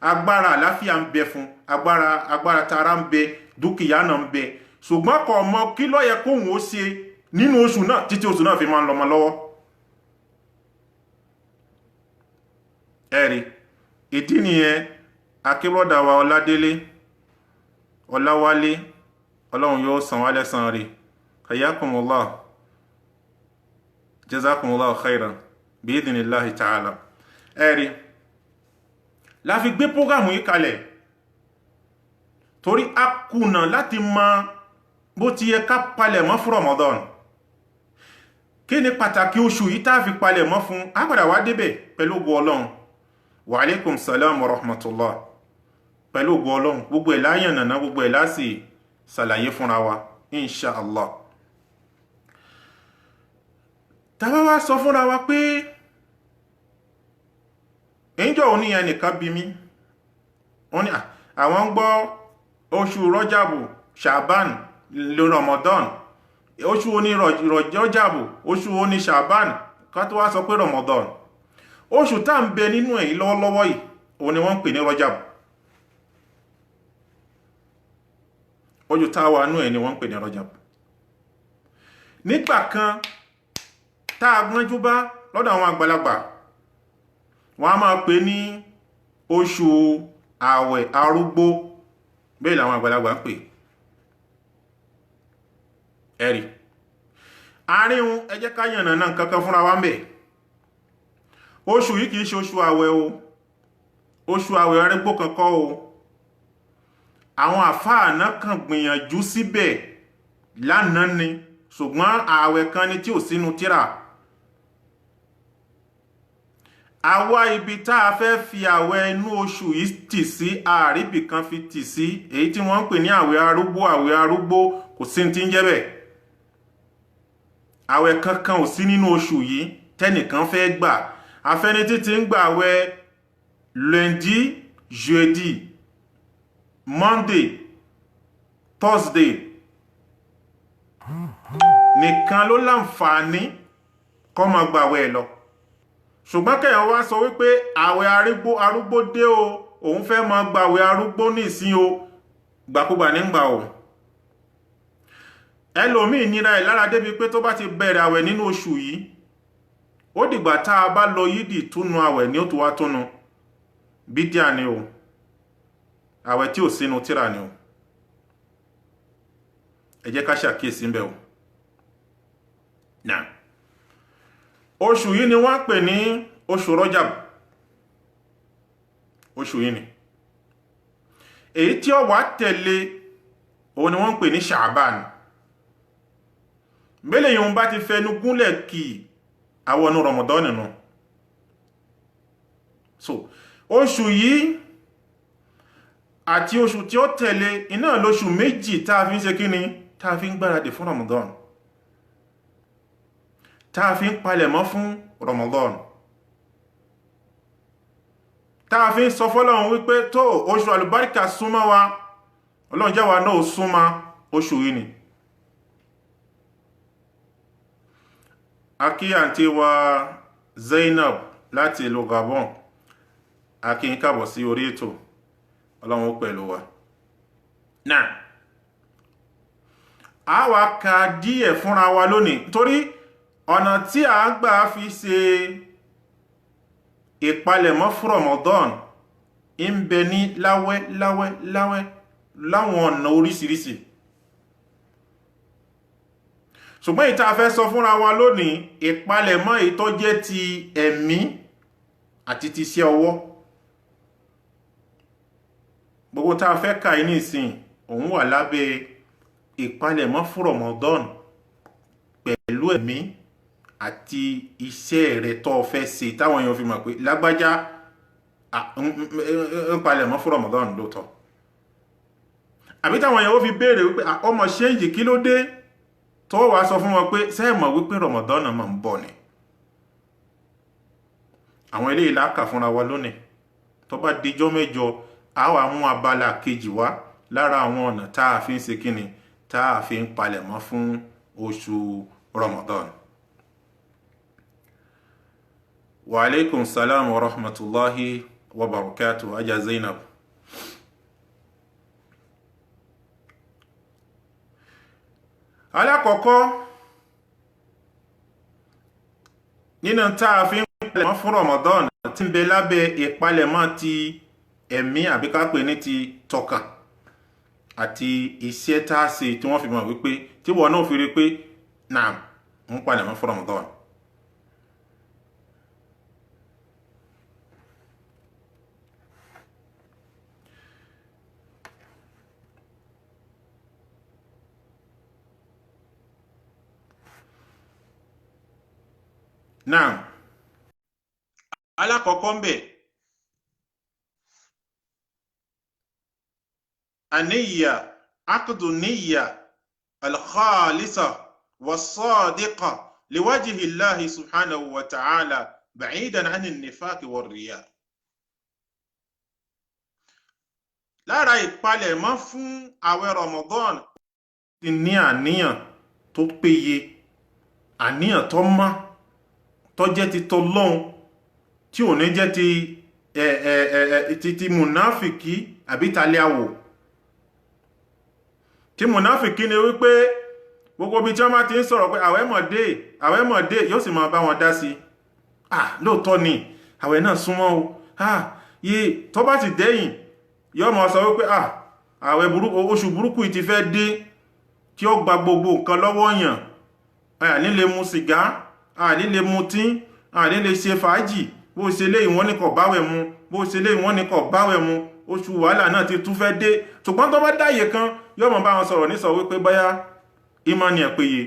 Agbára àláfíà ń bẹ fún, agbára tara ń bẹ, dúkìá náà ń bẹ, ṣùgbọ́n kò mọ kí ló yẹ kóhun ó ṣe nínú oṣù náà títí oṣù náà fi máa ń lọ mọ́ lọ́wọ́. Ẹ̀rí ìdí nìyẹn akébọ́dà wa Ọláwálé, Ọlọ́run yóò san wá lẹ́san rẹ̀. Hayyakumullah, jazakumullahu khairan bi'idhnillahi ta'ala. Ẹ̀rí la fi gbé prógámù yìí kalẹ̀ torí a kùnà láti mọ bó ti yẹ ká palẹ̀mọ́ fún Ramadan. Kí ni pàtàkì oṣù yìí tá fi palẹ̀mọ́ fún? A padà wá débẹ̀ pẹ̀lú ògo Ọlọ́run. Wa alaikum salam wa rahmatullah. Pẹ̀lú ògo Ọlọ́run, gbogbo ẹ̀ láyàn nàná, gbogbo ẹ̀ láti ṣàlàyé fúnra wa insha Allah. Tàbá wá sọ fúnra wa pé ìjọ òní ẹnìkan bí mi, wọ́n ní àwọn ń gbọ́ oṣù Rọ́jàbù, Ṣàbán, lè Ramadan, oṣù oní Rọ́jàbù, oṣù oní Ṣàbán, ká tó wá sọ pé Ramadan. Oṣù tá ń bẹ nínú èyí lọ́wọ́lọ́wọ́ yìí, òun ni wọ́n ń pè ní Rọ́jàbù. Oṣù tá wà nú ẹ̀ ni wọ́n ń pè ní Rọ́jàbù. Nígbà kan tá a gbọ́njú bá lọ́dọ̀ àwọn àgbàlagbà, wọ́n a máa pè ní oṣù àwẹ̀ arúgbó, bẹ́ẹ̀ làwọn àgbàlagbà ń pè. Ẹ̀rí àárín ẹ jẹ́ ká yànnà náà kankan fúnra wa ń bẹ̀. Oṣù yìí kìí ṣe oṣù àwẹ̀ o, oṣù àwẹ̀ arúgbó kankan o. Àwọn àfáà náà kàn gbìyànjú síbẹ̀ lánàá ni, ṣùgbọ́n àwẹ̀ kan ni tí ò sínú tírà. Àwa ibi tá a fẹ́ fi àwẹ̀ inú oṣù yìí tì sí, àríbì kan fi tì sí, èyí tí wọ́n ń pè ní àwẹ̀ arúgbó kò sí tí ń jẹ́ bẹ̀. Àwẹ̀ kankan ò sí nínú oṣù yìí tẹ́nìkan fẹ́ gbà. Afẹ́ni títí ń gbà àwẹ̀ lundi, jeudi, monday, thursday nìkan ló láǹfààní kó máa gbà àwẹ̀ lọ. Ṣùgbọ́n kẹ́yàn wá sọ wípé àwẹ̀ arúgbó dé o, òun fẹ́ máa gba àwẹ̀ arúgbó ní ìsìn o, gbàkúgbà ní gbà o. Ẹlòmíì nira ẹ̀ lára débi pé tó bá ti bẹ̀rẹ̀ àwẹ̀ nínú oṣù yìí, ó dìgbà tá a bá lọ yídì túnú àwẹ̀ ní ó tó wá túnú. Bídíà ni o, àwẹ̀ tí ò sínú tírà ni o. Ẹ jẹ́ ká ṣàkíyèsí ń bẹ̀ o. Náà oṣù yìí ni wọ́n pè ní oṣù Rọ́jàb. Oṣù yìí ni èyí tí ó wá tẹ̀lé, òun ni wọ́n pè ní Ṣàbán. Mẹ́lẹ̀ yìí bá ti fẹnu gúnlẹ̀ kí àwọn ọ̀nà Ramadan nínú. So oṣù yìí àti oṣù tí ó tẹ̀lé iná lóṣù méjì tá a fi ń ṣe kíni, tá a fi ń gbáradì fún Ramadan. tá fi ń palẹ̀mọ́ fún Ramadan, tá fi ń sọ fọ́lọ́run wípé tó oṣù àlùbáríkà súnmọ́ wa, Ọlọ́run jẹ́ wa náà súnmọ́ oṣù yìí ni. Akí àǹtí wa Zainab láti ìlú Gabon, akí ń kábọ̀ sí orí ètò, Ọlọ́run ó pẹ̀lú wa. Náà a wá ka díẹ̀ fúnra wa lónìí torí ọ̀nà tí a gbà fi ṣe ìpalẹ̀mọ́ fún Ramadan ń bẹ ní láwẹ́ láwọn ọ̀nà oríṣiríṣi. Ṣùgbọ́n ìta fẹ́ sọ fúnra wa lónìí ìpalẹ̀mọ́ ìtọ́ jẹ́ ti ẹ̀mí àti ti iṣẹ́ ọwọ́. Gbogbo tá a fẹ́ kà ní ìsìn òun wà lábẹ́ ìpalẹ̀mọ́ fún Ramadan pẹ̀lú ẹ̀mí àti iṣẹ́ rẹ̀ tó fẹ́ ṣe táwọn èèyàn fi mọ̀ pé lágbájá ń palẹ̀mọ́ fún Ramadan lóòótọ́. Àbí táwọn èèyàn ó fi béèrè wípé ọmọ ṣéǹjì kí ló dé tó wá sọ fún wọn pé sẹ́ẹ̀mọ̀ wípé Ramadan máa ń bọ̀ ni. Àwọn eléyìí la kà fúnra wa lónìí. Tó bá dijọ́ mẹ́jọ a wá mú abala kejì wá lára àwọn ọ̀nà tá a fi ń ṣe kíni tá a fi ń palẹ̀mọ́ fún oṣù Ramadan. Wa alaikum salam wa rahmatullahi wa barakatuh. Ajá Zainab. Alákọ̀ọ́kọ́ nínú tá a fi ń palẹ̀mọ́ fún Ramadan tí ń bẹ lábẹ́ ìpalẹ̀mọ́ ti ẹ̀mí àbí ká pè ní ti tọkàn àti iṣẹ́ tá a ṣe tí wọ́n fi mọ̀ wípé tí wọ́n náà fi rí pé náà ń palẹ̀mọ́ fún Ramadan. Náà alákọ̀ọ́kọ́ ń bẹ النية عقد النية الخالصة والصادقة لوجه الله سبحانه وتعالى بعيدا عن النفاق والرياء. lára ìpalẹ̀mọ́ fún àwẹ̀ Ramadan ti ní àníyàn tó péye, àníyàn tó mọ́, tó jẹ́ ti t'Ọlọ́hun, tí ò ní jẹ́ ti mùnáfìkí àbí taliawo. Tí mùnáfìkí ni wípé gbogbo bí tí wọ́n máa ti ń sọ̀rọ̀ pé àwẹ̀ mọ̀dé yóò sì máa bá wọn dá sí. Lóòótọ́ ni àwẹ̀ náà súnmọ́ o. Yìí tó bá ti dẹ́yìn yóò máa sọ wípé àwẹ̀ oṣù burúkú ti fẹ́ dé tí ó gba gbogbo nǹkan lọ́wọ́ yàn. Ní lè mu sìgá, ní lè mutí, ní lè ṣe fàájì, bó ṣe lé ìwọ́n ní kò báwẹ̀ mu, bó ṣe lé ìwọ́n ní kò báwẹ̀ mu, oṣù wàhálà náà ti tún fẹ́ dé. Ṣùgbọ́n tó bá dáyé kan yóò mọ̀ bá wọn sọ̀rọ̀ ní sọ wípé báyá ìmánì ẹ̀ péye.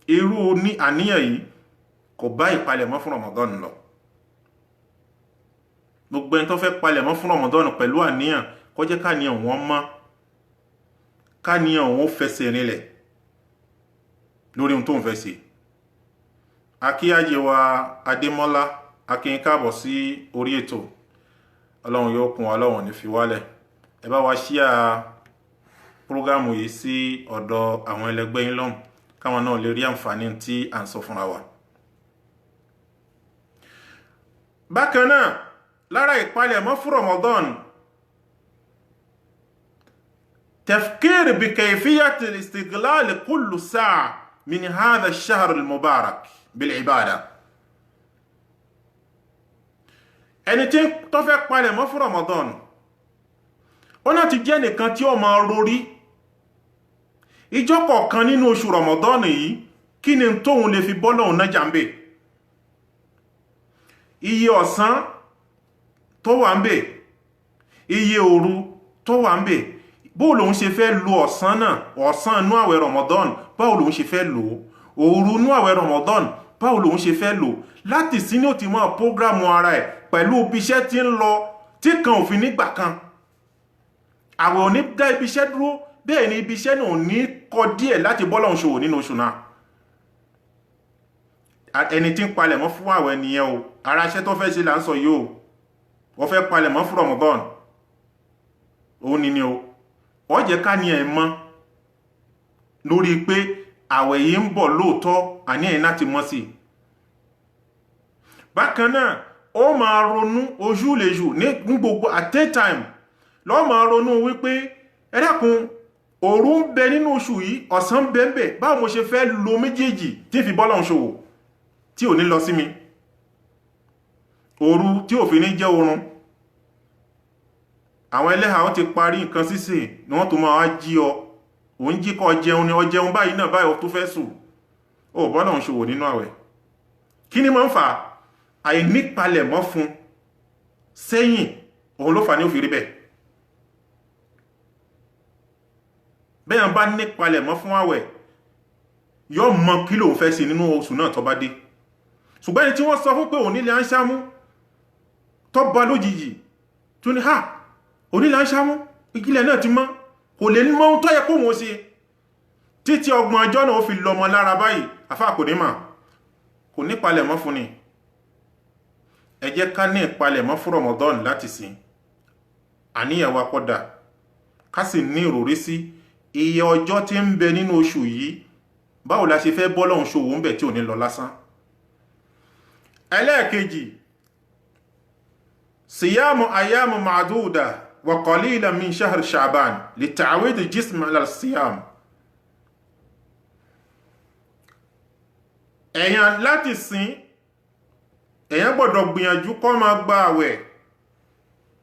Irú ní àníyàn yìí kò bá ìpalẹ̀mọ́ fún Ramadan lọ. Gbogbo ẹni tó fẹ́ palẹ̀mọ́ fún Ramadan pẹ̀lú àníyàn kó jẹ́ káníyàn wọn mọ́, káníyàn wọn fẹsẹ̀ rinlẹ̀ lórí ohun tó ń fẹ́ ṣe. Akíyájẹ wa Adémọ́lá, akíyín káàbọ̀ sí orí ètò. Ọlọ́run yóò kún wa, Ọlọ́run ní fi wálẹ̀. Ẹ bá wa ṣíà prógámù yìí sí ọ̀dọ̀ àwọn ẹlẹgbẹ́ yín lọ́hùn káwọn náà lè rí àǹfààní tí à ń sọ fúnra wa. Bákan náà lára ìpalẹ̀mọ́ fún Ramadan tafkir bi kayfiyat al-istiglal kullu sa'a min hadha ash-shahr al-mubarak bil ibada. Ẹni tí tó fẹ́ palẹ̀mọ́ fún Ramadan ó náà ti jẹ́ nìkan tí ó máa rorí ìjọ́ kọ̀ọ̀kan nínú oṣù Ramadan yìí kí ni tóun lè fi bọ́lọ́hun náà jàmbé. Iye ọ̀sán tó wà ń bẹ, iye òru tó wà ń bẹ, bó lòun ṣe fẹ́ lo ọ̀sán náà, ọ̀sán inú àwẹ̀ Ramadan báwo lòun ṣe fẹ́ lò, òru inú àwẹ̀ Ramadan báwo lòun ṣe fẹ́ lò. Láti sí ní ó ti máa prógrámù ara ẹ̀ pẹ̀lú ibi iṣẹ́ tí ń lọ tí kan òfin nígbà kan. Àwẹ̀ ò ní dá ibi iṣẹ́ dúró, bẹ́ẹ̀ ni ibi iṣẹ́ náà ní kọ díẹ̀ láti bọ́lọ́hun ṣòwò nínú oṣù náà. ẹni tí ń palẹ̀mọ́ fún àwẹ̀ nìyẹn o, ara iṣẹ́ tó fẹ́ ṣe là ń sọ yìí o, wọ́n fẹ́ palẹ̀mọ́ fún Ramadan òun ni o, ó jẹ́ ká ní ẹ̀ mọ́ lórí pé àwẹ̀ yìí ń bọ̀ lóòótọ́, àní ẹ̀ láti mọ́ sí. Bákan náà ó máa ronú ojú lè jù ní gbogbo at a time, ló máa ronú wípé ẹ dákun, òru ń bẹ nínú oṣù yìí, ọ̀sán ń bẹ ń bẹ, báwo mo ṣe fẹ́ lo méjèèjì tí fi bọ́lọ̀ ń ṣòwò tí ò ní lọ sí mi, òru tí ò fi ní jẹ́ oorun. Àwọn ẹlẹ́hà ó ti parí nǹkan sísè ni wọ́n tó máa wá jí ọ, òun jí kọ́ jẹun ni, ọ jẹun báyìí náà báyìí tó fẹ́ sùn, ó bọ́lọ̀ ń ṣòwò nínú àwẹ̀. Kí ni máa ń fà? Àìnípalẹ̀mọ́ fún sẹ́yìn, òun ló fà ní ó fi rí bẹ́ẹ̀. Bẹ́yàn bá nípalẹ̀mọ́ fún àwẹ̀, yóò mọ kí ló fẹ́ sí nínú oṣù náà tó bá dé. Ṣùgbọ́n ẹni tí wọ́n sọ fún pé onílé ń ṣámú tó bá lójijì tó ní ha onílé ń ṣámú, ìgílẹ̀ náà ti mọ́, kò lè ní mọ́ tó yẹ kó wọ́n ṣe títí 30 ọjọ́ náà ó fi lọ́mọ lára báyìí, àfá kò ní mà, kò nípalẹ̀mọ́ fún ni. Ẹ jẹ́ ká ní ìpalẹ̀mọ́ fún Ramadan láti sìn, àníyàn wa kódà ká sì ní ìròrí sí iye ọjọ́ tí ń bẹ nínú oṣù yìí, báwo la ṣe fẹ́ bọ́lọ́hun ṣòwò ń bẹ tí ò ní lọ lásán. Ẹlẹ́ẹ̀kejì, siyamu ayamu ma'duda wa qalilan min shahr Sha'ban li ta'wid al-jism ala al-siyam. Èyàn láti sìn, èyàn gbọ́dọ̀ gbìyànjú kó máa gba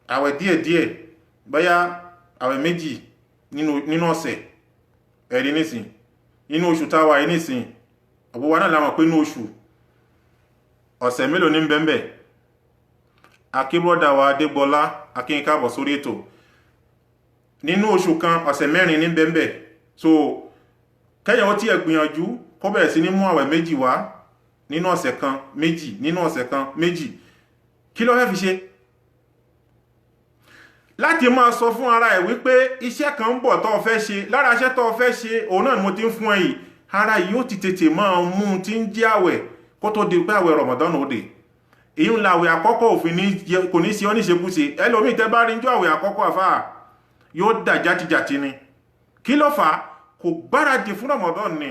àwẹ̀ díẹ̀díẹ̀, bóyá àwẹ̀ méjì nínú ọ̀sẹ̀, ẹ̀rí nísìn nínú oṣù táwà yìí nísìn, ọ̀pọ̀ wa náà la mọ̀ pé nínú oṣù ọ̀sẹ̀ mélòó ní bẹ́ẹ̀bẹ̀. Akíbrọ́dà wa Adégbọlá akínkàbọ̀ sórí ètò, nínú oṣù kan ọ̀sẹ̀ 4 ní bẹ́ẹ̀bẹ̀. So kẹ́yàn ó tí ẹ gbìyànjú kó bẹ̀rẹ̀ sí ní mú àwẹ̀ méjì wá nínú ọ̀sẹ̀ kan, méjì nínú ọ̀sẹ̀ kan, méjì. Kí ló fẹ́ fi ṣe? Láti máa sọ fún ara ẹ̀ wípé iṣẹ́ kan ń bọ̀ tó fẹ́ ṣe, lára iṣẹ́ tó fẹ́ ṣe òun náà ni mo ti ń fún ẹ yìí, ara yìí ó ti tètè máa mú tí ń jẹ́ àwẹ̀ kó tó di pé àwẹ̀ Ramadan ó dé. Èyí ń la àwẹ̀ àkọ́kọ́ òfin kò ní sí ọ́ níṣekúṣe. Ẹlòmíì tẹ́ bá rí ń jọ àwẹ̀ àkọ́kọ́ àfáà yóò dà játijàti ni. Kí ló fà? Kò gbáradì fún Ramadan ni,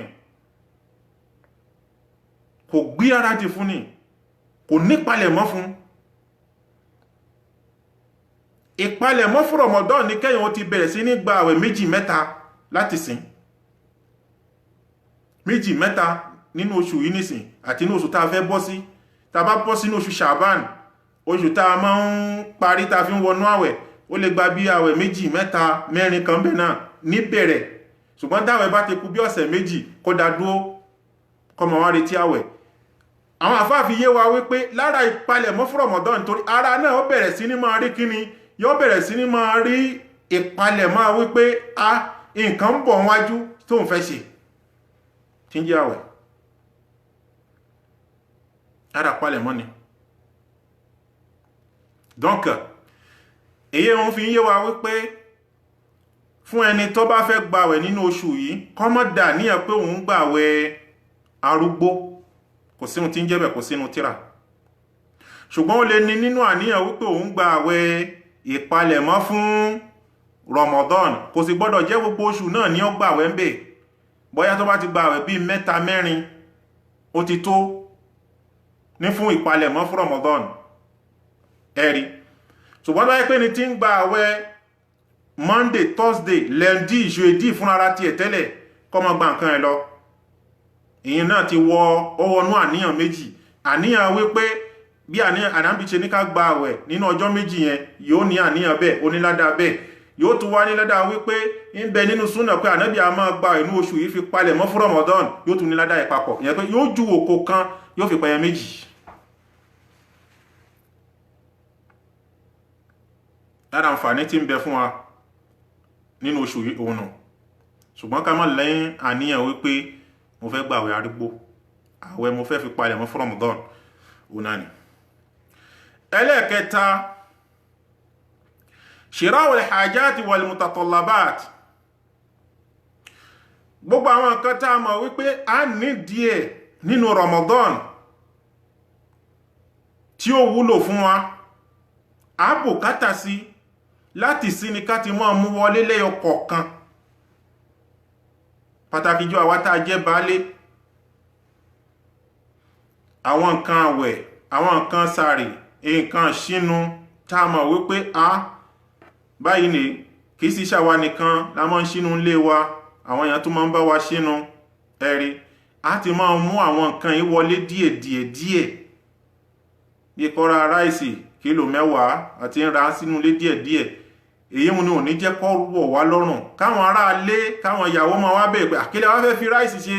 kò gbáradì fún ni, kò nípalẹ̀mọ́ fún. Ìpalẹ̀mọ́ fún Ramadan ní kẹ́yìn ó ti bẹ̀rẹ̀ sí ní gba àwẹ̀ 2-3 láti sìn, 2-3 nínú oṣù yìí nìsìn àti ní oṣù tá a fẹ́ bọ́ sí. Tá bá bọ́ sínú oṣù Sha'ban, oṣù tá a máa ń parí tá fi ń wọnú àwẹ̀, ó lè gba bí àwẹ̀ 2-4 kan bẹ̀ náà ní bẹ̀rẹ̀. Ṣùgbọ́n dáwẹ̀ bá ti kù bí ọ̀sẹ̀ 2 kó dá dúró kó máa wá retí àwẹ̀. Àwọn àfáà fi yé wa wípé lára ìpalẹ̀mọ́ fún Ramadan, torí ara náà ó bẹ̀rẹ̀ sí ní máa rí kíni, yóò bẹ̀rẹ̀ sí ní máa rí ìpalẹ̀mọ́ wípé nǹkan ń bọ̀ wájú tó ń fẹ́ ṣe tí ń jẹ́ àwẹ̀. Ara palẹ̀mọ́ ni. Donc èyí wọ́n fi yé wa wípé fún ẹni tó bá fẹ́ gbàwẹ̀ nínú oṣù yìí, kó má dà níyàn pé òun gbàwẹ̀ arúgbó, kò sínú tí ń jẹ́ bẹ̀, kò sínú tírà. Ṣùgbọ́n ó lè ní nínú àníyàn wípé òun gbàwẹ̀ ìpalẹ̀mọ́ fún Ramadan, kò sì gbọ́dọ̀ jẹ́ gbogbo oṣù náà ní ó gbàwẹ̀ ń bẹ̀. Bóyá tó bá ti gbàwẹ̀ bí 3-4 ó ti tó ní fún ìpalẹ̀mọ́ fún Ramadan, ẹ̀rí. Ṣùgbọ́n tó yẹ pé ní tí ń gbàwẹ̀ Monday, Thursday, lundi, jeudi fún ara ti ẹ̀ tẹ́lẹ̀, kó má gba nǹkan ẹ̀ lọ. Ìyẹn náà ti wọnú àníyàn méjì. Àníyàn wípé bí Ànábì ṣe ní ká gba àwẹ̀ nínú ọjọ́ méjì yẹn, yóò ní àníyàn bẹ́ẹ̀, oníládá bẹ́ẹ̀. Yóò tún wá níládá wípé ń bẹ nínú súnà pé Ànábì a máa gba inú oṣù yìí fi palẹ̀ mọ́ fún Ramadan, yóò tún níládá ẹ̀ papọ̀. Ìyẹn pé yóò ju òkò kan, yóò fi pẹyẹ méjì. Lára àǹfààní tí ń bẹ fún wa nínú oṣù yìí òun náà. Ṣùgbọ́n ká má lẹ́yìn àníyàn wípé mo fẹ́ gba àwẹ̀ arúgbó, àwẹ̀ mo fẹ́ fi palẹ̀ mọ́ fún Ramadan, òun náà ni. Ẹlẹ́ẹ̀kẹta, shira'u al-hajati wal mutatallabat. Gbogbo àwọn nǹkan tá a mọ̀ wípé a ní díẹ̀ nínú Ramadan tí ó wúlò fún wa àbùkátà sí láti sí ni ká ti máa mú wọlé lẹ́yọ kọ̀ọ̀kan pàtàkì jù àwa tá jẹ́ baálé àwọn nǹkan àwẹ̀ àwọn nǹkan sààrì nǹkan ṣínú tá mọ̀ wípé báyìí ni kìí sí ṣàwa nìkan la máa ń ṣínú ilé wa àwọn èèyàn tó máa ń bá wa ṣínú ẹ̀rí a ti máa mú àwọn nǹkan yìí wọlé díẹ̀ bí kọ́ra ráìsì kílò 10 àti ń ra sínú ilé díẹ̀ èyí ni ò ní jẹ́ kó wọ̀ wá lọ́rùn káwọn ará ilé káwọn ìyàwó máa wá bèèrè pé àkílẹ̀ wá fẹ́ fi ráìsì ṣe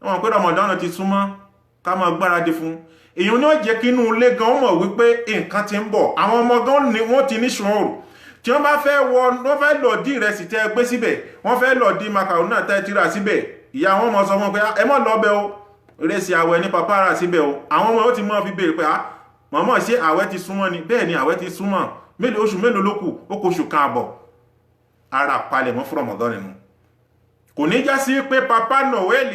wọn pé Ramadan ti súnmọ́ ká máa gbáradì fún èyí ni ó jẹ́ kí inú ilé gan mọ̀ wípé nǹkan ti ń bọ̀ àwọn ọmọ gan ni wọ́n ti ní ṣòro tí wọ́n bá fẹ́ wọ́n fẹ́ lọ̀dí ìrẹsì tẹ́ gbé síbẹ̀ wọ́n fẹ́ lọ̀dí macaroni náà tẹ́ tira síbẹ̀ ìyá wọn mọ̀ sọ wọn pé ẹ mọ̀ lọ́bẹ̀ o ìrẹsì àwẹ̀ ní pàpà rà síbẹ̀ o àwọn ọmọ ó ti mọ̀ fi bèèrè pé mọ̀mọ́ ṣé àwẹ̀ ti súnmọ́ ni bẹ́ẹ̀ ni àwẹ̀ ti súnmọ́ oṣù mélòó ló kù ó kù oṣù kan àbọ̀ ara palẹ̀ mọ́ fún Ramadan nínú kò ní já sí pé Papa Noel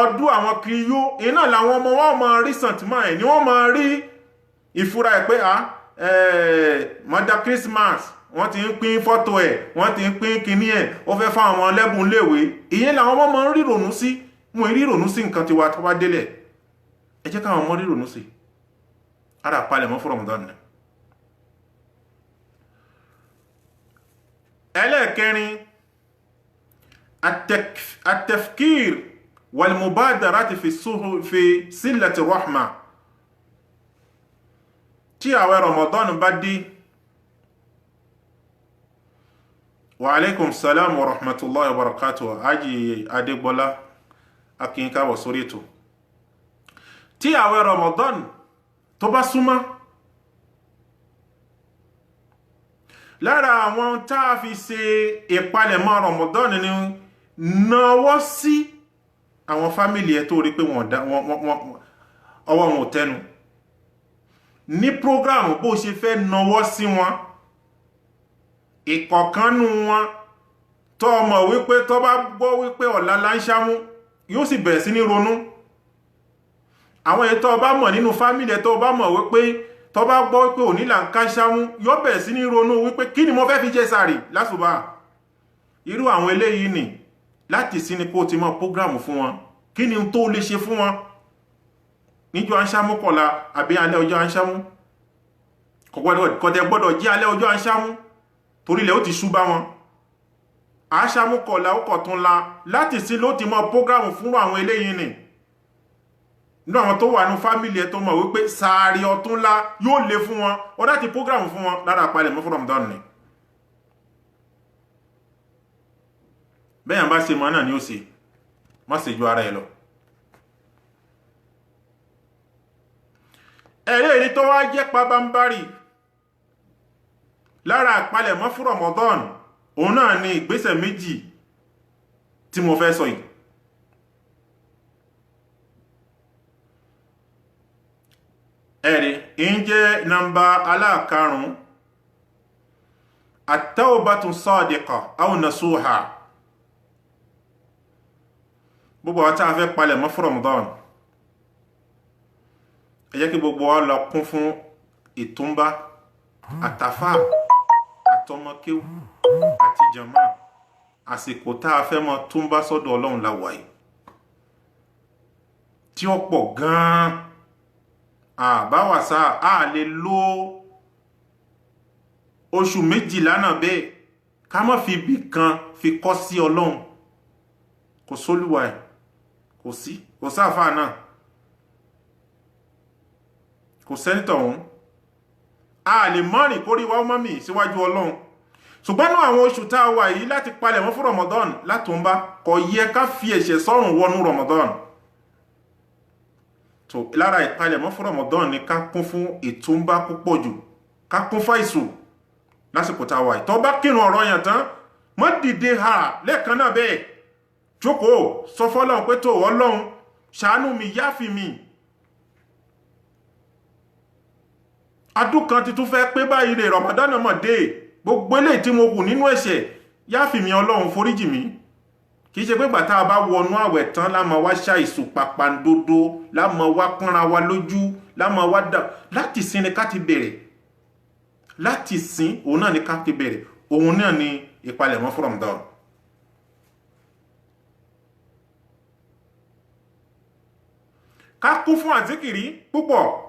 ọdún àwọn kiriyó iná làwọn ọmọ wọn mọ rí sàntìmọ́ ẹ̀ ni wọ́n mọ rí ìfura ẹ̀ pé Mother Christmas wọ́n ti ń pín fọ́tò ẹ̀ wọ́n ti ń pín kinní ẹ̀ ó fẹ́ fáwọn ọmọ lẹ́bùn léèwé ìyẹn làwọn ọmọ mọ rí rònú sí wọn rí rònú sí nǹkan tiwa tó bá délẹ̀ ẹ jẹ́ káwọn ọmọ rí rònú sí ara palẹ̀ mọ́ fún Ramadan nínú. ẹlẹ́ẹ̀kẹrin التفكير والمبادرة في صلة الرحمة tí àwẹ̀ Ramadan bá dé wa alaikum salam wa rahmatullahi wa barakatuh Haji Adégbọ́lá akínká wọ̀ sórí ètò tí àwẹ̀ Ramadan tó bá súnmọ́ lára àwọn tá a fi ṣe ìpalẹ̀mọ́ Ramadan ni náwọ́ sí àwọn fámílì ẹ̀ tó rí pé ọwọ́ wọn ò tẹnu ní prógrámù bó ṣe fẹ́ náwọ́ sí wọn ìkọ̀kanú wọn tó mọ̀ wípé tó bá gbọ́ wípé ọ̀la láńṣámú yóò sì bẹ̀rẹ̀ sí ní ronú àwọn èyí tó bá mọ̀ nínú fámílì ẹ̀ tó bá mọ̀ wípé tó bá gbọ́ wípé òní là ń káṣámú yóò bẹ̀rẹ̀ sí ní ronú wípé kí ni mo fẹ́ fi jẹ sààrì lásùbà irú àwọn eléyìí ni láti sí ní kó ti mọ́ prógrámù fún wọn kí ni tó lè ṣe fún wọn níjọ́ àńṣámú kọ̀la àbí alẹ́ ọjọ́ àńṣámú kọ̀dẹ̀ gbọ́dọ̀ jí alẹ́ ọjọ́ àńṣámú torílẹ̀ ó ti ṣú bá wọn àńṣámú kọ̀la ó kọ̀tún la láti sí ló ti mọ́ prógrámù fún àwọn eléyìí ni nínú àwọn tó wà ní fámílì ẹ̀ tó mọ̀ wípé sàárì ọ̀tún la yóò lè fún wọn ó láti prógrámù fún wọn lára àpalẹ̀ mọ́ fún Ramadan ni bẹ́yàn bá ṣe mọ́ náà ni ó ṣe má ṣe ju ara ẹ̀ lọ ẹ̀rẹ́ èyí tó wá jẹ́ pabambari lára àpalẹ̀ mọ́ fún Ramadan òun náà ni ìgbésẹ̀ méjì tí mo fẹ́ sọ yìí ẹ̀rẹ́ ń jẹ́ nọ́mbà aláàkarùn-ún at-tawbatu sadiqa aw nasuha gbogbo àwọn tí a fẹ́ palẹ̀ mọ́ fún Ramadan ẹ jẹ́ kí gbogbo wa lọ kún fún ìtúnbá àtàfà àtọmọkéwù àti jàmá àsìkò tá a fẹ́ mọ́ túnbá sọ́dọ̀ Ọlọ́run la wà yìí tí ó pọ̀ gan-an àbáwàsá a lè lo oṣù 12 náà bẹ́ẹ̀ ká má fi ibì kan fi kọ́ sí Ọlọ́run kò sólúwà ẹ̀ kò sáfà náà kò sẹ́nitọ̀ ọ̀hún a lè mọ́rin kórí wá mọ́mí síwájú Ọlọ́run ṣùgbọ́n ní àwọn oṣù tá a wà yìí láti palẹ̀ mọ́ fún Ramadan látòǹbá kò yẹ ká fi ẹ̀ṣẹ̀ sọ́rùn wọnú Ramadan tó lára ìpalẹ̀ mọ́ fún Ramadan ni ká kún fún ìtúnbá púpọ̀ jù ká kún fáìsù lásìkò tá a wà yìí tó bá kírun ọ̀rọ̀ yàn tán mọ́ dìde ha lẹ́ẹ̀kan náà bẹ́ẹ̀ jókòó sọ fọ́lọ́run pé tó Ọlọ́run ṣàánú mi yáfi mi adúkan ti tún fẹ́ pé báyìí rẹ̀ Ramadan mọ̀ dé gbogbo eléyìí tí mo kù nínú ẹ̀ṣẹ̀ yáfi mi Ọlọ́run foríjì mi kìí ṣe pé gbàtà bá wọnú àwẹ̀ tán lámọ wá ṣàìsù pàpàǹdodo lámọ wá pọ́nra wa lójú lámà wá dà láti sin ni ká ti bẹ̀rẹ̀ láti sin òun náà ni ká ti bẹ̀rẹ̀ òun náà ni ìpalẹ̀mọ́ fún Ramadan. ká kún fún àzíkìrí púpọ̀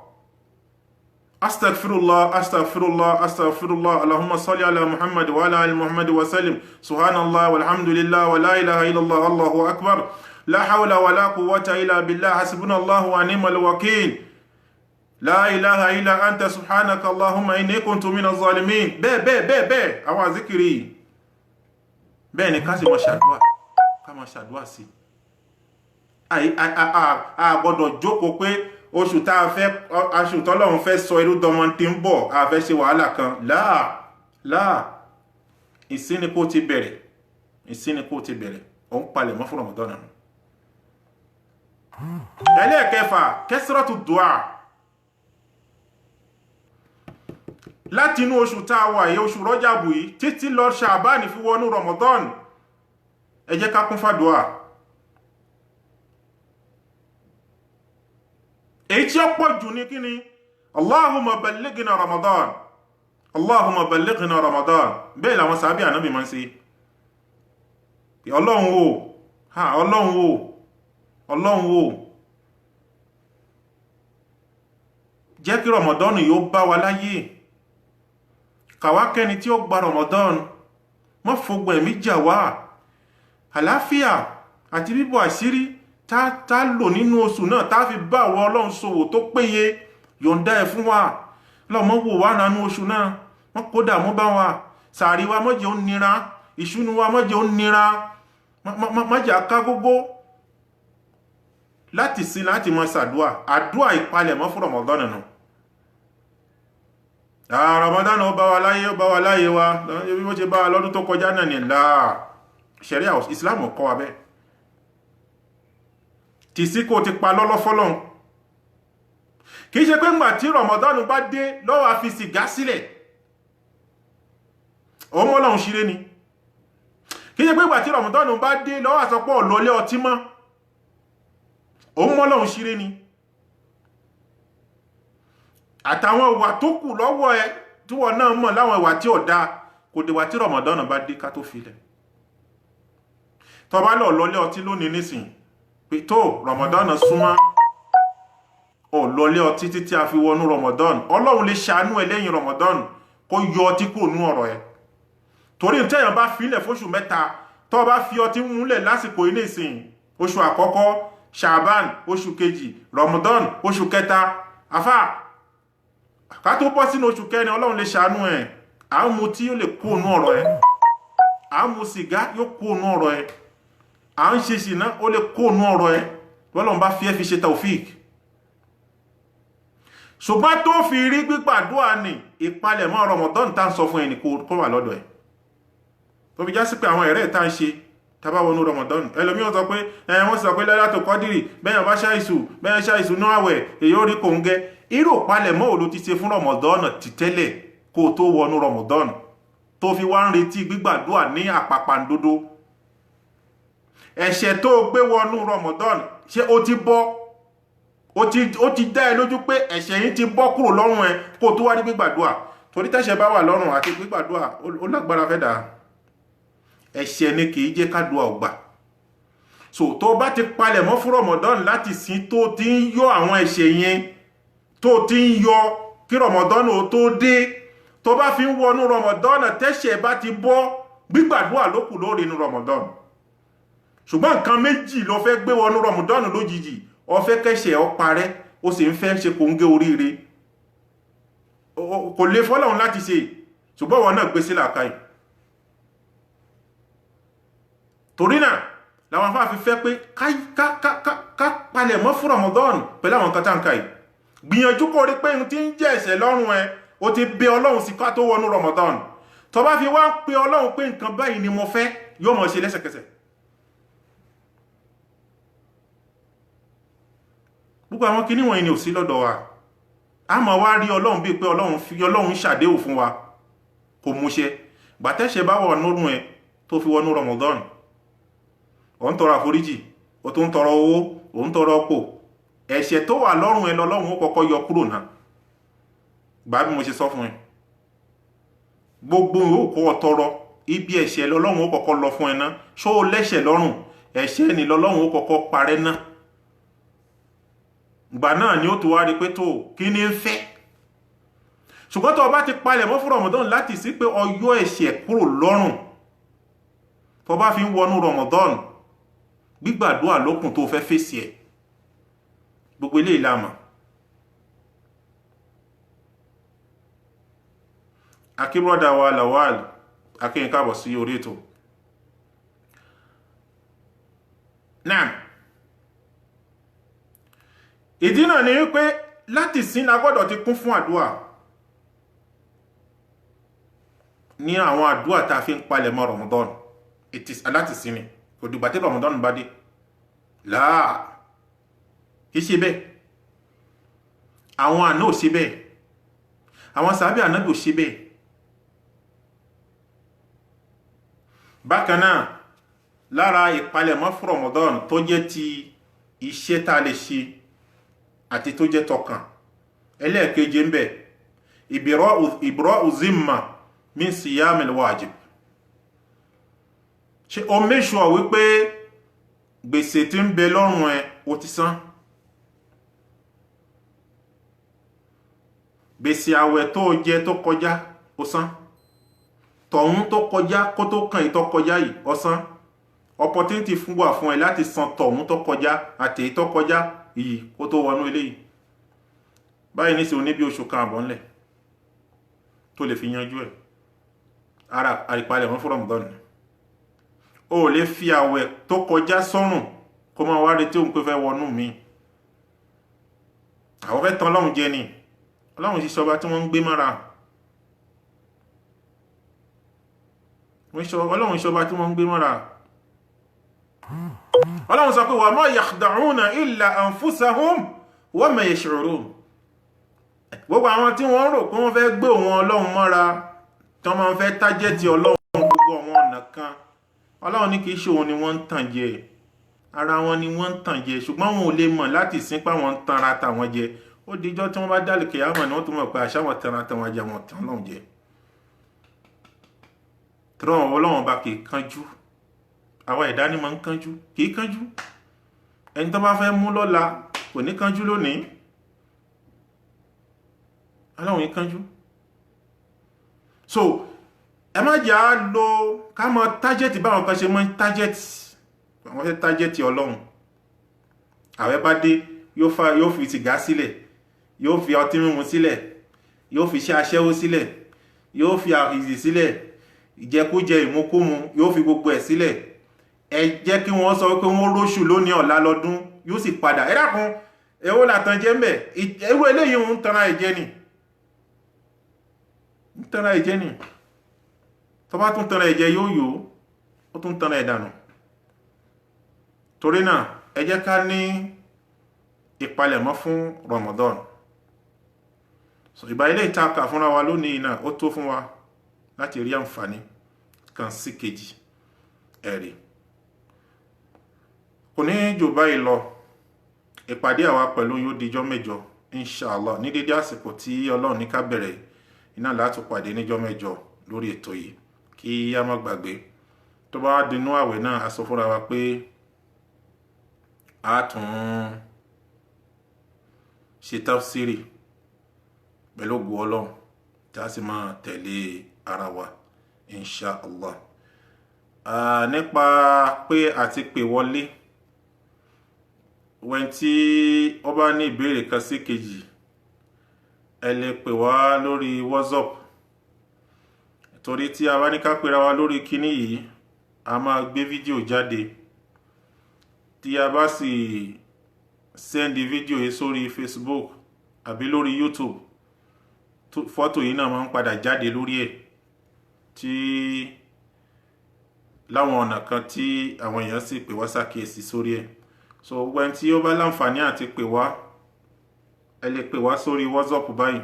astaghfirullah astaghfirullah astaghfirullah allahumma salli ala muhammad wa ala ali muhammad wa sallim subhanallah walhamdulillah wa la ilaha illallah allahu akbar la hawla wa la quwwata illa billah hasbunallahu wa ni'mal wakeel la ilaha illa anta subhanaka allahumma inni kuntu minaz zalimin bẹ́ẹ̀ àwọn àzíkìrí bẹ́ẹ̀ ni ká sì máa ṣàdúà ká máa ṣàdúà sí a gbọ́dọ̀ jókòó pé oṣù tá a fẹ́ aṣù tọ́lọ́run fẹ́ sọ irú dọmọ tí ń bọ̀ a fẹ́ ṣe wàhálà kan láà ìsíni kó ti bẹ̀rẹ̀ òun palẹ̀ mọ́ fún Ramadan náà. ẹlẹ́ẹ̀kẹfà kẹsìrọ́tù dùà láti inú oṣù tá a wà yìí oṣù Rọ́jàbù yìí títí lọ Ṣàbáànì fi wọnú Ramadan ẹ jẹ́ ká kún fàdùà. èyí tí ó pọ̀ jù ní kí ni Allahumma ballighna Ramadan Allahumma ballighna Ramadan bẹ́ẹ̀ làwọn sàábí ànábì máa ń ṣe ọlọ́run o jẹ́ kí Ramadan yóò bá wa láyé kàwákẹ́ni tí ó gba Ramadan má fògbọ̀ ẹ̀mí jà wá àlàáfíà àti bíbọ̀ àṣírí tá lò nínú oṣù náà tá fi bá àwọn ọlọ́run ṣòwò tó péye yọ̀ǹda ẹ̀ fún wa lọ́mọ wò wá nánú oṣù náà wọ́n kó dààmú bá wa sàárì wa má jẹ́ ó nira ìṣúnú wa má jẹ́ ó nira má jẹ́ aká gógó láti sí láti máa ṣàdúà àdúà ìpalẹ̀mọ́ fún Ramadan náà Ramadan ó bá wa láyé wa bí wọ́n ṣe bá wa lọ́dún tó kọjá náà ní ṣẹ̀ríà Islam kọ́ wa bẹ́ẹ̀ tí sí kò ti pa lọ́lọ́ fọ́lọ́n kìí ṣe pé ńgbà tí Ramadan bá dé lọ́wọ́ fi sìgá sílẹ̀ ọmọ Ọlọ́run ṣeré ni kìí ṣe pé ńgbà tí Ramadan bá dé lọ́wọ́ àsọpọ̀ ọ̀lọ́lẹ́ ọtí mọ́ ọmọ Ọlọ́run ṣeré ni àtàwọn ìwà tó kù lọ́wọ́ ẹ tí wọ́n náà mọ̀ láwọn ìwà tí ó dáa kò dìwà tí Ramadan bá dé ká tó filẹ̀ tó bá lọ lọ́lẹ́ ọtí lónìí nísìnyí pé tó Ramadan súnmọ́ ọlọ́lẹ́ ọtí títí a fi wọnú Ramadan Ọlọ́run lè ṣàánú ẹ lẹ́yìn Ramadan kó yọ ọtí kúrò nú ọ̀rọ̀ ẹ torí tẹ́yàn bá filẹ̀ fóṣù mẹ́ta tó bá fi ọtí múlẹ̀ lásìkò ilé ìsìn oṣù àkọ́kọ́ Ṣàbán oṣù kejì Ramadan oṣù kẹta afá ká tó bọ́ sínú oṣù kẹrin Ọlọ́run lè ṣàánú ẹ à ń mu tí yóò lè kó nú ọ̀rọ̀ ẹ à ń mu sìgá yóò kó nú ọ̀rọ̀ ẹ à ń ṣe ṣìná ó lè kó nú ọ̀rọ̀ ẹ Ọlọ́run bá fi ẹ́ fi ṣe taufik ṣùgbọ́n tó fi rí gbígbàdúrà ní ìpalẹ̀mọ́ Ramadan tá ń sọ fún ẹni kó wà lọ́dọ̀ ẹ̀ tó fi já sí pé àwọn ẹ̀rẹ́ tá ń ṣe tàbá wọnú Ramadan ẹlòmí ó sọ pé wọ́n sọ pé Lailatul Qadri bẹ́yàn bá ṣàìsù náà àwẹ̀ èyí ó rí kò ń gẹ́ irú ìpalẹ̀mọ́ òlú ti ṣe fún Ramadan ti tẹ́lẹ̀ kó tó wọnú Ramadan tó fi wá ń retí gbígbàdúrà ní àpàpàǹdodo ẹ̀ṣẹ̀ tó gbé wọnú Ramadan ṣé ó ti bọ́ ó ti dá ẹ lójú pé ẹ̀ṣẹ̀ yìí ti bọ́ kúrò lọ́rùn ẹ kó tó wá rí gbígbàdúrà torí tẹ́ṣẹ̀ bá wà lọ́rùn àti gbígbàdúrà ó lágbára fẹ́ dà ẹ̀ṣẹ̀ ni kìí jẹ́ kádùá ọgbà so tó bá ti palẹ̀ mọ́ fún Ramadan láti sin tó ti ń yọ àwọn ẹ̀ṣẹ̀ yẹn tó ti ń yọ kí Ramadan ó tó dé tó bá fi ń wọnú Ramadan tẹ́ṣẹ̀ bá ti bọ́ gbígbàdúrà ló kù lórí inú Ramadan ṣùgbọ́n nǹkan méjì ló fẹ́ gbé wọnú Ramadan lójijì ó fẹ́ kẹ́ṣẹ̀ ó parẹ́ ó sì ń fẹ́ ṣe kòńgé oríire kò lè fọ́lọ́run láti ṣe ṣùgbọ́n wọn náà gbé sí làákàyè torí náà làwọn afá fi fẹ́ pé ká palẹ̀ mọ́ fún Ramadan pẹ̀lú àwọn kan táǹkà yìí gbìyànjú kó rí pé tí ń jẹ́ ẹ̀ṣẹ̀ lọ́rùn ẹ ó ti bẹ Ọlọ́run sí ká tó wọnú Ramadan tó bá fi wá ń pe Ọlọ́run pé nǹkan báyìí ni mo fẹ́ yóò mọ̀ ṣe lẹ́sẹ̀kẹsẹ̀ gbogbo àwọn kinní wọ̀nyí ni ò sí lọ́dọ̀ wa a máa wá rí Ọlọ́run bíi pé Ọlọ́run ṣàdéhùn fún wa kò múṣẹ gbàtẹ́ṣẹ̀ bá wọ̀ nínú ẹ tó fi wọnú Ramadan ó ń tọrọ àforíjì ó tún tọrọ owó ó ń tọrọ ọ̀pọ̀ ẹ̀ṣẹ̀ tó wà lọ́rùn ẹ lọ́lọ́run ó kọ́kọ́ yọ kúrò náà. Gbà bí mo ṣe sọ fún ẹ, gbogbo òkú ọ̀tọ̀rọ̀ ibi ẹ̀ṣẹ̀ lọ́lọ́run ó kọ́kọ́ lọ fún ẹ náà. ṣó o lẹ́ṣẹ̀ lọ́rùn, ẹ̀ṣẹ̀ ni lọ́lọ́run ó kọ́kọ́ parẹ́ náà. Gbà náà ni ó tó wá rí pé tó kí ni ń fẹ́. Ṣùgbọ́n tó bá ti palẹ̀ mọ́ fún Ramadan láti sí pé ó yọ ẹ̀ṣẹ̀ kúrò lọ́rùn, tó bá fi ń wọnú Ramadan, gbígbàdúrà lókun tó fẹ́ fèsì ẹ̀. Gbogbo ilé ìlàmà. Akíbrọ́dà wa Lawal, akíyìn káàbọ̀ sí orí ètò. Náà, ìdí náà ni wípé láti sin la gbọ́dọ̀ ti kún fún àdúà. Ní àwọn àdúà tá fi ń palẹ̀ mọ́ Ramadan, láti sin ni, kò dìgbà tí Ramadan bá dé. Láà, kìí ṣe bẹ́ẹ̀. Àwọn àná ò ṣe bẹ́ẹ̀. Àwọn sàábé ànábì ò ṣe bẹ́ẹ̀. Bákan náà, lára ìpalẹ̀mọ́ fún Ramadan tó jẹ́ ti iṣẹ́ tá lè ṣe àti tó jẹ́ tọkàn. Ẹlẹ́ẹ̀keje ń bẹ, ibra'u zimma min siyamil wajib. Ṣé o make sure wípé gbèsè tí ń bẹ lọ́rùn ẹ ó ti san? Gbèsè àwẹ̀ tó jẹ tó kọjá ó san? Tọ̀hún tó kọjá kó tó kàn ìtọ́ kọjá yìí ó san? Opportunity fún wà fún ẹ láti san tọ̀hún tó kọjá àti ìtọ́ kọjá yìí kó tó wọnú eléyìí. Báyìí ní sí o ní bí oṣù kan àbọ̀ ńlẹ̀ tó lè fi yanjú ẹ̀. Ara àrípalẹ̀ mọ́ fún Ramadan ni. O lè fi àwẹ̀ tó kọjá sọ́rùn kó máa wá retí òun pé fẹ́ wọnú mi. Àwọn fẹ́ tán Ọlọ́run jẹ ni. Ọlọ́run sì ṣọba tí wọ́n ń gbé mára. Ọlọ́run ṣọba tí wọ́n ń gbé mára. Ọlọ́run sọ pé wa ma yakhda'una illa anfusahum wa ma yash'urun. Gbogbo àwọn tí wọ́n rò pé wọ́n fẹ́ gbé òun Ọlọ́run mọ́ra, tí wọ́n máa ń fẹ́ tájẹ́tì Ọlọ́run gbogbo àwọn ọ̀nà kan. Ọlọ́run ní kìí ṣe òun ni wọ́n ń tàn jẹ. Ara wọn ni wọ́n ń tàn jẹ, ṣùgbọ́n wọn ò lè mọ̀ láti sín pé àwọn ń tanra tàwọn jẹ. Ó dijọ́ tí wọ́n bá dálì kìyàmọ̀ ni wọ́n tún mọ̀ pé àṣà wọn tanra tàwọn jẹ, wọn tàn náà jẹ. Tọ́rọ̀ Ọlọ́run bá kìí kánjú. Àwa ẹ̀dá ni máa ń kánjú, kìí kánjú. Ẹni tó bá fẹ́ mú lọ́la kò ní kánjú lónìí. Ọlọ́run yìí kánjú. So, ẹ má jẹ́ á lo ká mọ tájẹ́tì báwọn kan ṣe mọ́ tájẹ́tì. Àwọn fẹ́ tájẹ́tì Ọlọ́run. Àwẹ̀ bá dé, yóò fi sìgá sílẹ̀, yóò fi ọtí mímu sílẹ̀, yóò fi iṣẹ́ aṣẹ́wó sílẹ̀, yóò fi àhìzì sílẹ̀, ìjẹkújẹ ìmúkúmu, yóò fi gbogbo ẹ̀ sílẹ̀. Ẹ jẹ́ kí wọ́n sọ pé wọ́n róṣù lónìí ọ̀la lọ́dún, yóò sì padà. Ẹ dákun, èwo làtàn jẹ́ ń bẹ̀? Irú eléyìí ń tanra ẹ̀jẹ̀ ni. Ń tanra ẹ̀jẹ̀ ni. Tó bá tún tanra ẹ̀jẹ̀ yóò yó, ó tún tanra ẹ̀dànù. Torí náà, ẹ jẹ́ ká ní ìpalẹ̀mọ́ fún Ramadan. So ìbá ilé ìtaka fúnra wa lónìí náà ó tó fún wa láti rí àǹfààní kan sí kejì ẹ̀rí. Kò ní jù báyìí lọ, ìpàdé àwa pẹ̀lú yóò dijọ́ mẹ́jọ inshallah ní dédé àsìkò tí Ọlọ́run ní ká bẹ̀rẹ̀ iná láti pàdé níjọ́ mẹ́jọ lórí ètò yìí kí a má gbàgbé. Tó bá dínú àwẹ̀ náà a sọ fúnra wa pé a tún ṣe tafsiri pẹ̀lú ògo Ọlọ́run tí a sì máa tẹ̀lé ara wa inshallah. Nípa pé àti pè wọlé, wẹ́n tí ó bá ní ìbéèrè kan sí kejì, ẹ lè pè wá lórí WhatsApp. Torí tí a bá ní ká pera wa lórí kíní yìí, a máa gbé fídíò jáde. Tí a bá sì sẹ́ndì fídíò yìí sórí Facebook àbí lórí YouTube, fọ́tò yìí náà máa ń padà jáde lórí ẹ̀ tí láwọn ọ̀nà kan tí àwọn èèyàn sì pè wá ṣàkíyèsí sórí ẹ̀. So when tí ó bá láǹfààní àti pè wá, ẹ lè pè wá sórí WhatsApp báyìí,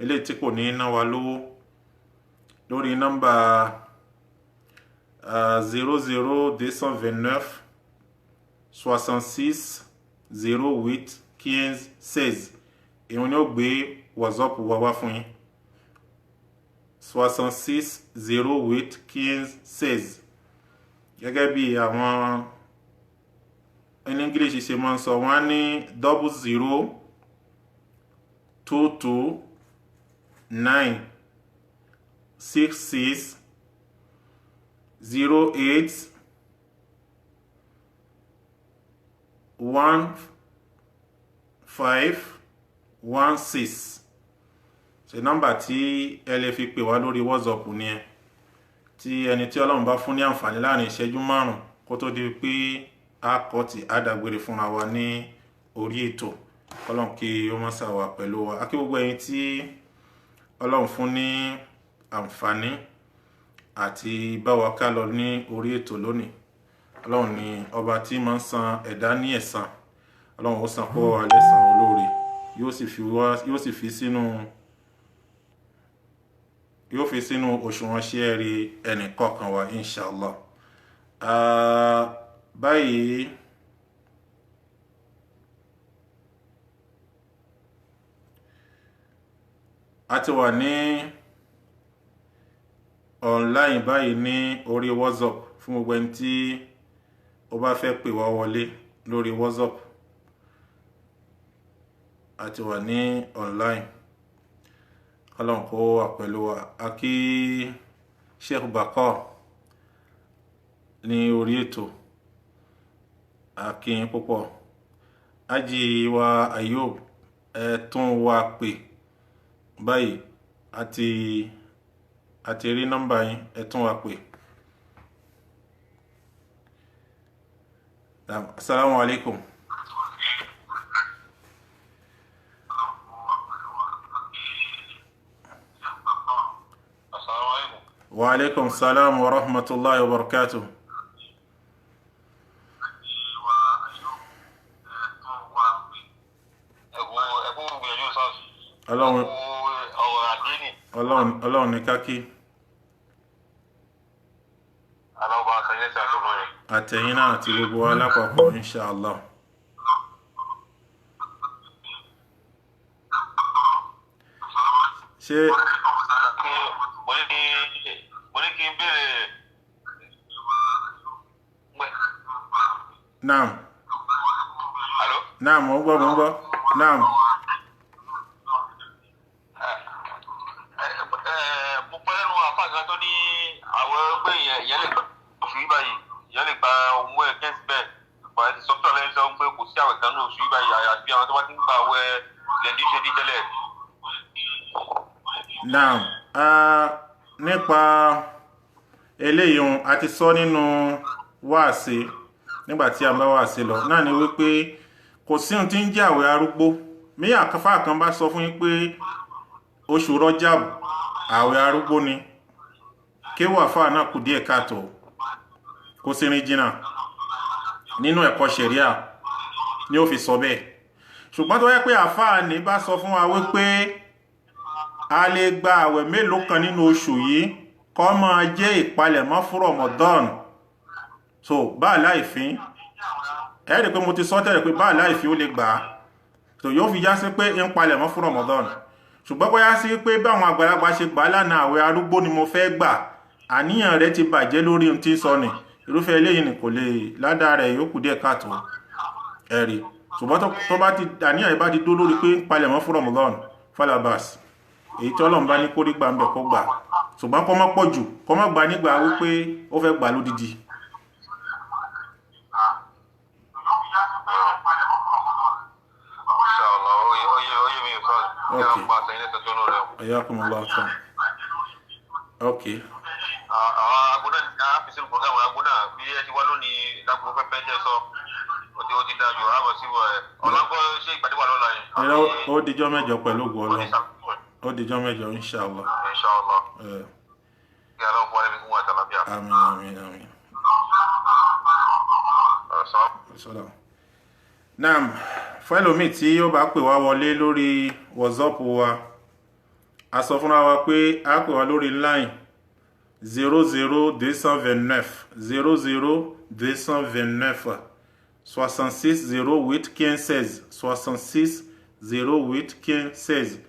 eléyìí tí kò ní ná wa lówó, lórí nọ́mbà 00229 66 08 16 ìhun ni ó gbé WhatsApp wa wá fún yín 66 08 15 gẹ́gẹ́ bí àwọn in English ṣe máa ń sọ wọ́n ní 00 22 9 66 08 1516 ṣe nọ́mbà tí ẹ lè fi pè wá lórí WhatsApp ni ẹ tí ẹni tí Ọlọ́run bá fún ní àǹfààní láàrin ìṣẹ́jú márùn kó tó di pé a kọ́ ti àdágbére fúnra wa ní orí ètò Ọlọ́run kí ó má ṣàwà pẹ̀lú wa akí gbogbo ẹ̀yin tí Ọlọ́run fún ní àǹfààní àti bá wa ká lọ ní orí ètò lónìí Ọlọ́run ni ọba tí máa ń san ẹ̀dá ní ẹ̀san Ọlọ́run ó san kọ́ wa lẹ́san olóore yóò sì fi sínú òṣùwọ̀n ṣẹ́ẹ̀rí ẹnì kọ̀ọ̀kan wa inshallah. Báyìí a ti wà ní online báyìí ní orí WhatsApp fún gbogbo ẹni tí ó bá fẹ́ pè wá wọlé lórí WhatsApp a ti wà ní online Ọlọ́run kó wà pẹ̀lú wa akí Sheikh Bakar ní orí ètò akíyín púpọ̀ Ají wa Ayub ẹ tún wá pè báyìí àti rí nọ́mbà yín ẹ tún wá pè. Assalamu alaikum. Wa alaikum salam wa rahmatullahi wa barakatuh. Ọlọ́run ní kákí. Àtẹ̀yìn náà àti gbogbo wa lápapọ̀ inṣàlá. Ṣé Naam. Naam, mo gbọ́. Naam. Mo pẹ́ lẹ́nu àfáà kan tó ní àwọn ẹgbẹ́ ìyẹn lè oṣù yìí báyìí ìyẹn lè gba ọmọ ẹ̀ kẹ́sì bẹ́ẹ̀ ìpàdé ti sọ́tọ̀ lẹ́yìn sọ pé kò sí àwẹ̀ kan ní oṣù yìí báyìí àyàfi àwọn tó bá ti ń gba àwẹ̀ lẹ́ndí ṣe díjẹ́lẹ̀. Naam. Nípa eléyìí a ti sọ nínú wáàsí nígbàtí a bá wáàsí lọ náà ni wípé kò sí ohun tí ń jẹ́ àwẹ̀ arúgbó mí àkàfà kan bá sọ fún yín pé oṣù Rọ́jàb àwẹ̀ arúgbó ni kéwà fáà náà kù díẹ̀ káàtó kó sí rin jìnnà nínú ẹ̀kọ́ ṣẹ̀ríà ni ó fi sọ bẹ́ẹ̀ ṣùgbọ́n tó yẹ pé àfáà ní bá sọ fún wa wípé a lè gba àwẹ̀ mélòó kan nínú oṣù yìí kó máa jẹ́ ìpalẹ̀mọ́ fún Ramadan so bá láìfín ẹ̀rí pé mo ti sọ tẹ́lẹ̀ pé bá láìfín ó lè gbà á so yóò fi já sí pé ń palẹ̀mọ́ fún Ramadan ṣùgbọ́n bóyá sí pé báwọn àgbàlagbà ṣe gbà lánàá àwẹ̀ arúgbó ni mo fẹ́ gbà àníyàn rẹ̀ ti bàjẹ́ lórí ohun tí ń sọ ni irúfẹ́ eléyìí ni kò lè ládàá rẹ̀ yóò kù díẹ̀ káàtó ẹ̀rí ṣùgbọ́n tó bá ti àníyàn rẹ̀ bá ti dó lórí pé ń palẹ̀mọ́ fún Ramadan falabas èyí tí Ọlọ́run bá ní kó rí gbà ń bẹ̀ kó gbà ṣùgbọ́n kó má pọ̀ jù kó má gbà nígbà wípé ó fẹ́ gbà lódidi. Okay. Ayakumullah khair. Okay. Agbóná ní a fi sínú program agbóná bí ẹ ti wá lónìí lágbó pẹ́pẹ́ jẹ́ sọ ó ti dájú àbọ̀ sí ọ̀lọ́gbọ́ ṣe ìpàdé wà lọ́la yìí. Ó dijọ́ mẹ́jọ pẹ̀lú ògùn Ọlọ́run. Ó dijọ́ mẹ́jọ inshallah. Inshallah. Kí Ọlọ́run fún wa lẹ́bi fún wa tàlàbíà. Àmín. Naam, fẹ́lòmí tí ó bá pè wá wọlé lórí WhatsApp wa a sọ fúnra wa pé a pè wá lórí line 00229 00229 66 08 15 66 08 15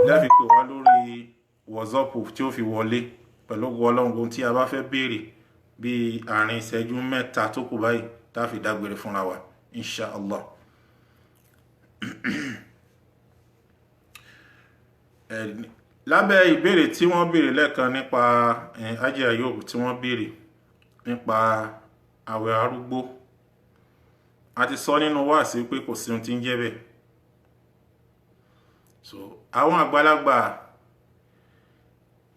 lẹ́fi pè wá lórí WhatsApp tí ó fi wọlé pẹ̀lú ọlọ́run tí a bá fẹ́ béèrè bí àárín ìṣẹ́jú mẹ́ta tó kù báyìí tá a fi dágbére fúnra wa insha Allah. Lábẹ́ ìbéèrè tí wọ́n béèrè lẹ́ẹ̀kan nípa Haji Ayub tí wọ́n béèrè nípa àwẹ̀ arúgbó, a ti sọ nínú wáàsí pé kò sí ohun tí ń jẹ́ bẹ́ẹ̀. So àwọn àgbàlagbà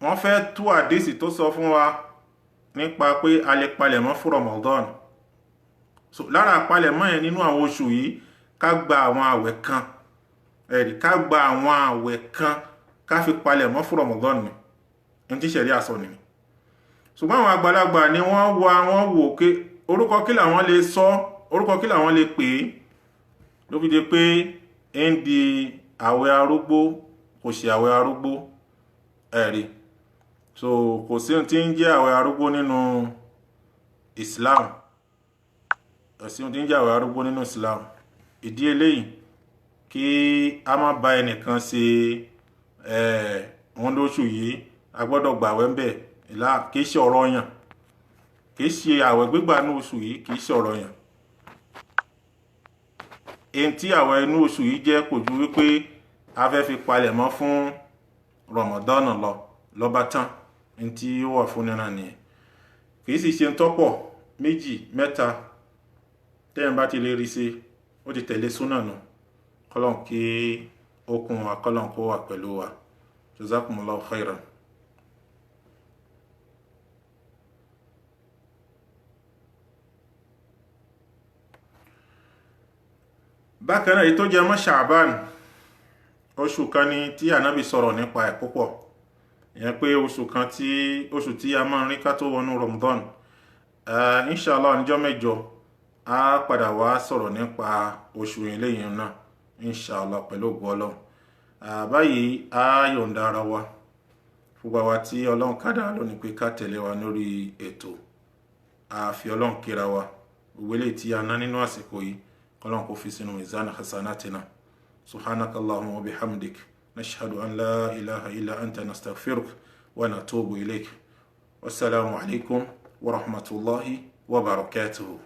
wọ́n fẹ́ tú àdísì tó sọ fún wa nípa pé a lè palẹ̀mọ́ fún Ramadan. So lára palẹ̀mọ́ yẹn nínú àwọn oṣù yìí ká gba àwọn àwẹ̀ kan, ká gba àwọn àwẹ̀ kan ká fi palẹ̀mọ́ fún Ramadan ni ní tí ṣẹ̀rí àsọ nìyí. Ṣùgbọ́n àwọn àgbàlagbà ni wọ́n wò pé orúkọ kí làwọn lè sọ, orúkọ kí làwọn lè pè é, ló fi di pé ń di àwẹ̀ arúgbó kò ṣe àwẹ̀ arúgbó ẹ̀rí. So kò sí ohun tí ń jẹ́ àwẹ̀ arúgbó nínú Islam, kò sí ohun tí ń jẹ́ àwẹ̀ arúgbó nínú Islam. Ìdí eléyìí kí a má bá ẹnìkan ṣe wọn lóṣù yìí a gbọ́dọ̀ gbàwẹ̀ ń bẹ̀ kìí ṣe ọ̀rọ̀ yàn, kìí ṣe àwẹ̀ gbígbà ní oṣù yìí kìí ṣe ọ̀rọ̀ yàn. Èyí tí àwẹ̀ inú oṣù yìí jẹ́ kò ju wípé a fẹ́ fi palẹ̀mọ́ fún Ramadan lọ́ba tán, ní tí ó wà fún nínú nìyẹn. Kìí sì ṣe ń tọ́pọ̀ 2 3 tẹ́yìn bá ti lè rí sí ó ti tẹ̀lé súnà nù. Kọ́lọ̀n kí okun wa, kọ́lọ̀n kó wà pẹ̀lú wa. Jazakumullahu khairan. Bákan náà, èyí tó jẹ mọ́ Sha'ban, oṣù kan ni tí Ànábì sọ̀rọ̀ nípa ẹ̀ púpọ̀. Ìyẹn pé oṣù tí a máa ń rí ká tó wọnú Ramadan. Inshallah níjọ́ mẹ́jọ a padà wá sọ̀rọ̀ nípa oṣù eléyìí náà inshallah pẹ̀lú ògo Ọlọ́run. Báyìí a yọ̀ǹda ara wa fún wa tí Ọlọ́run kádàrá lónìí pé ká tẹ̀lé wa lórí ètò. A fi Ọlọ́run kíra wa gbogbo eléyìí tí a ná nínú àsìkò yìí Ọlọ́run kó fi sínú mizan hasanatina. Subhanakallahumma wa bihamdik nashhadu an la ilaha illa anta nastaghfiruk wa natubu ilayk. Wassalamu alaikum wa rahmatullahi wa barakatuhu.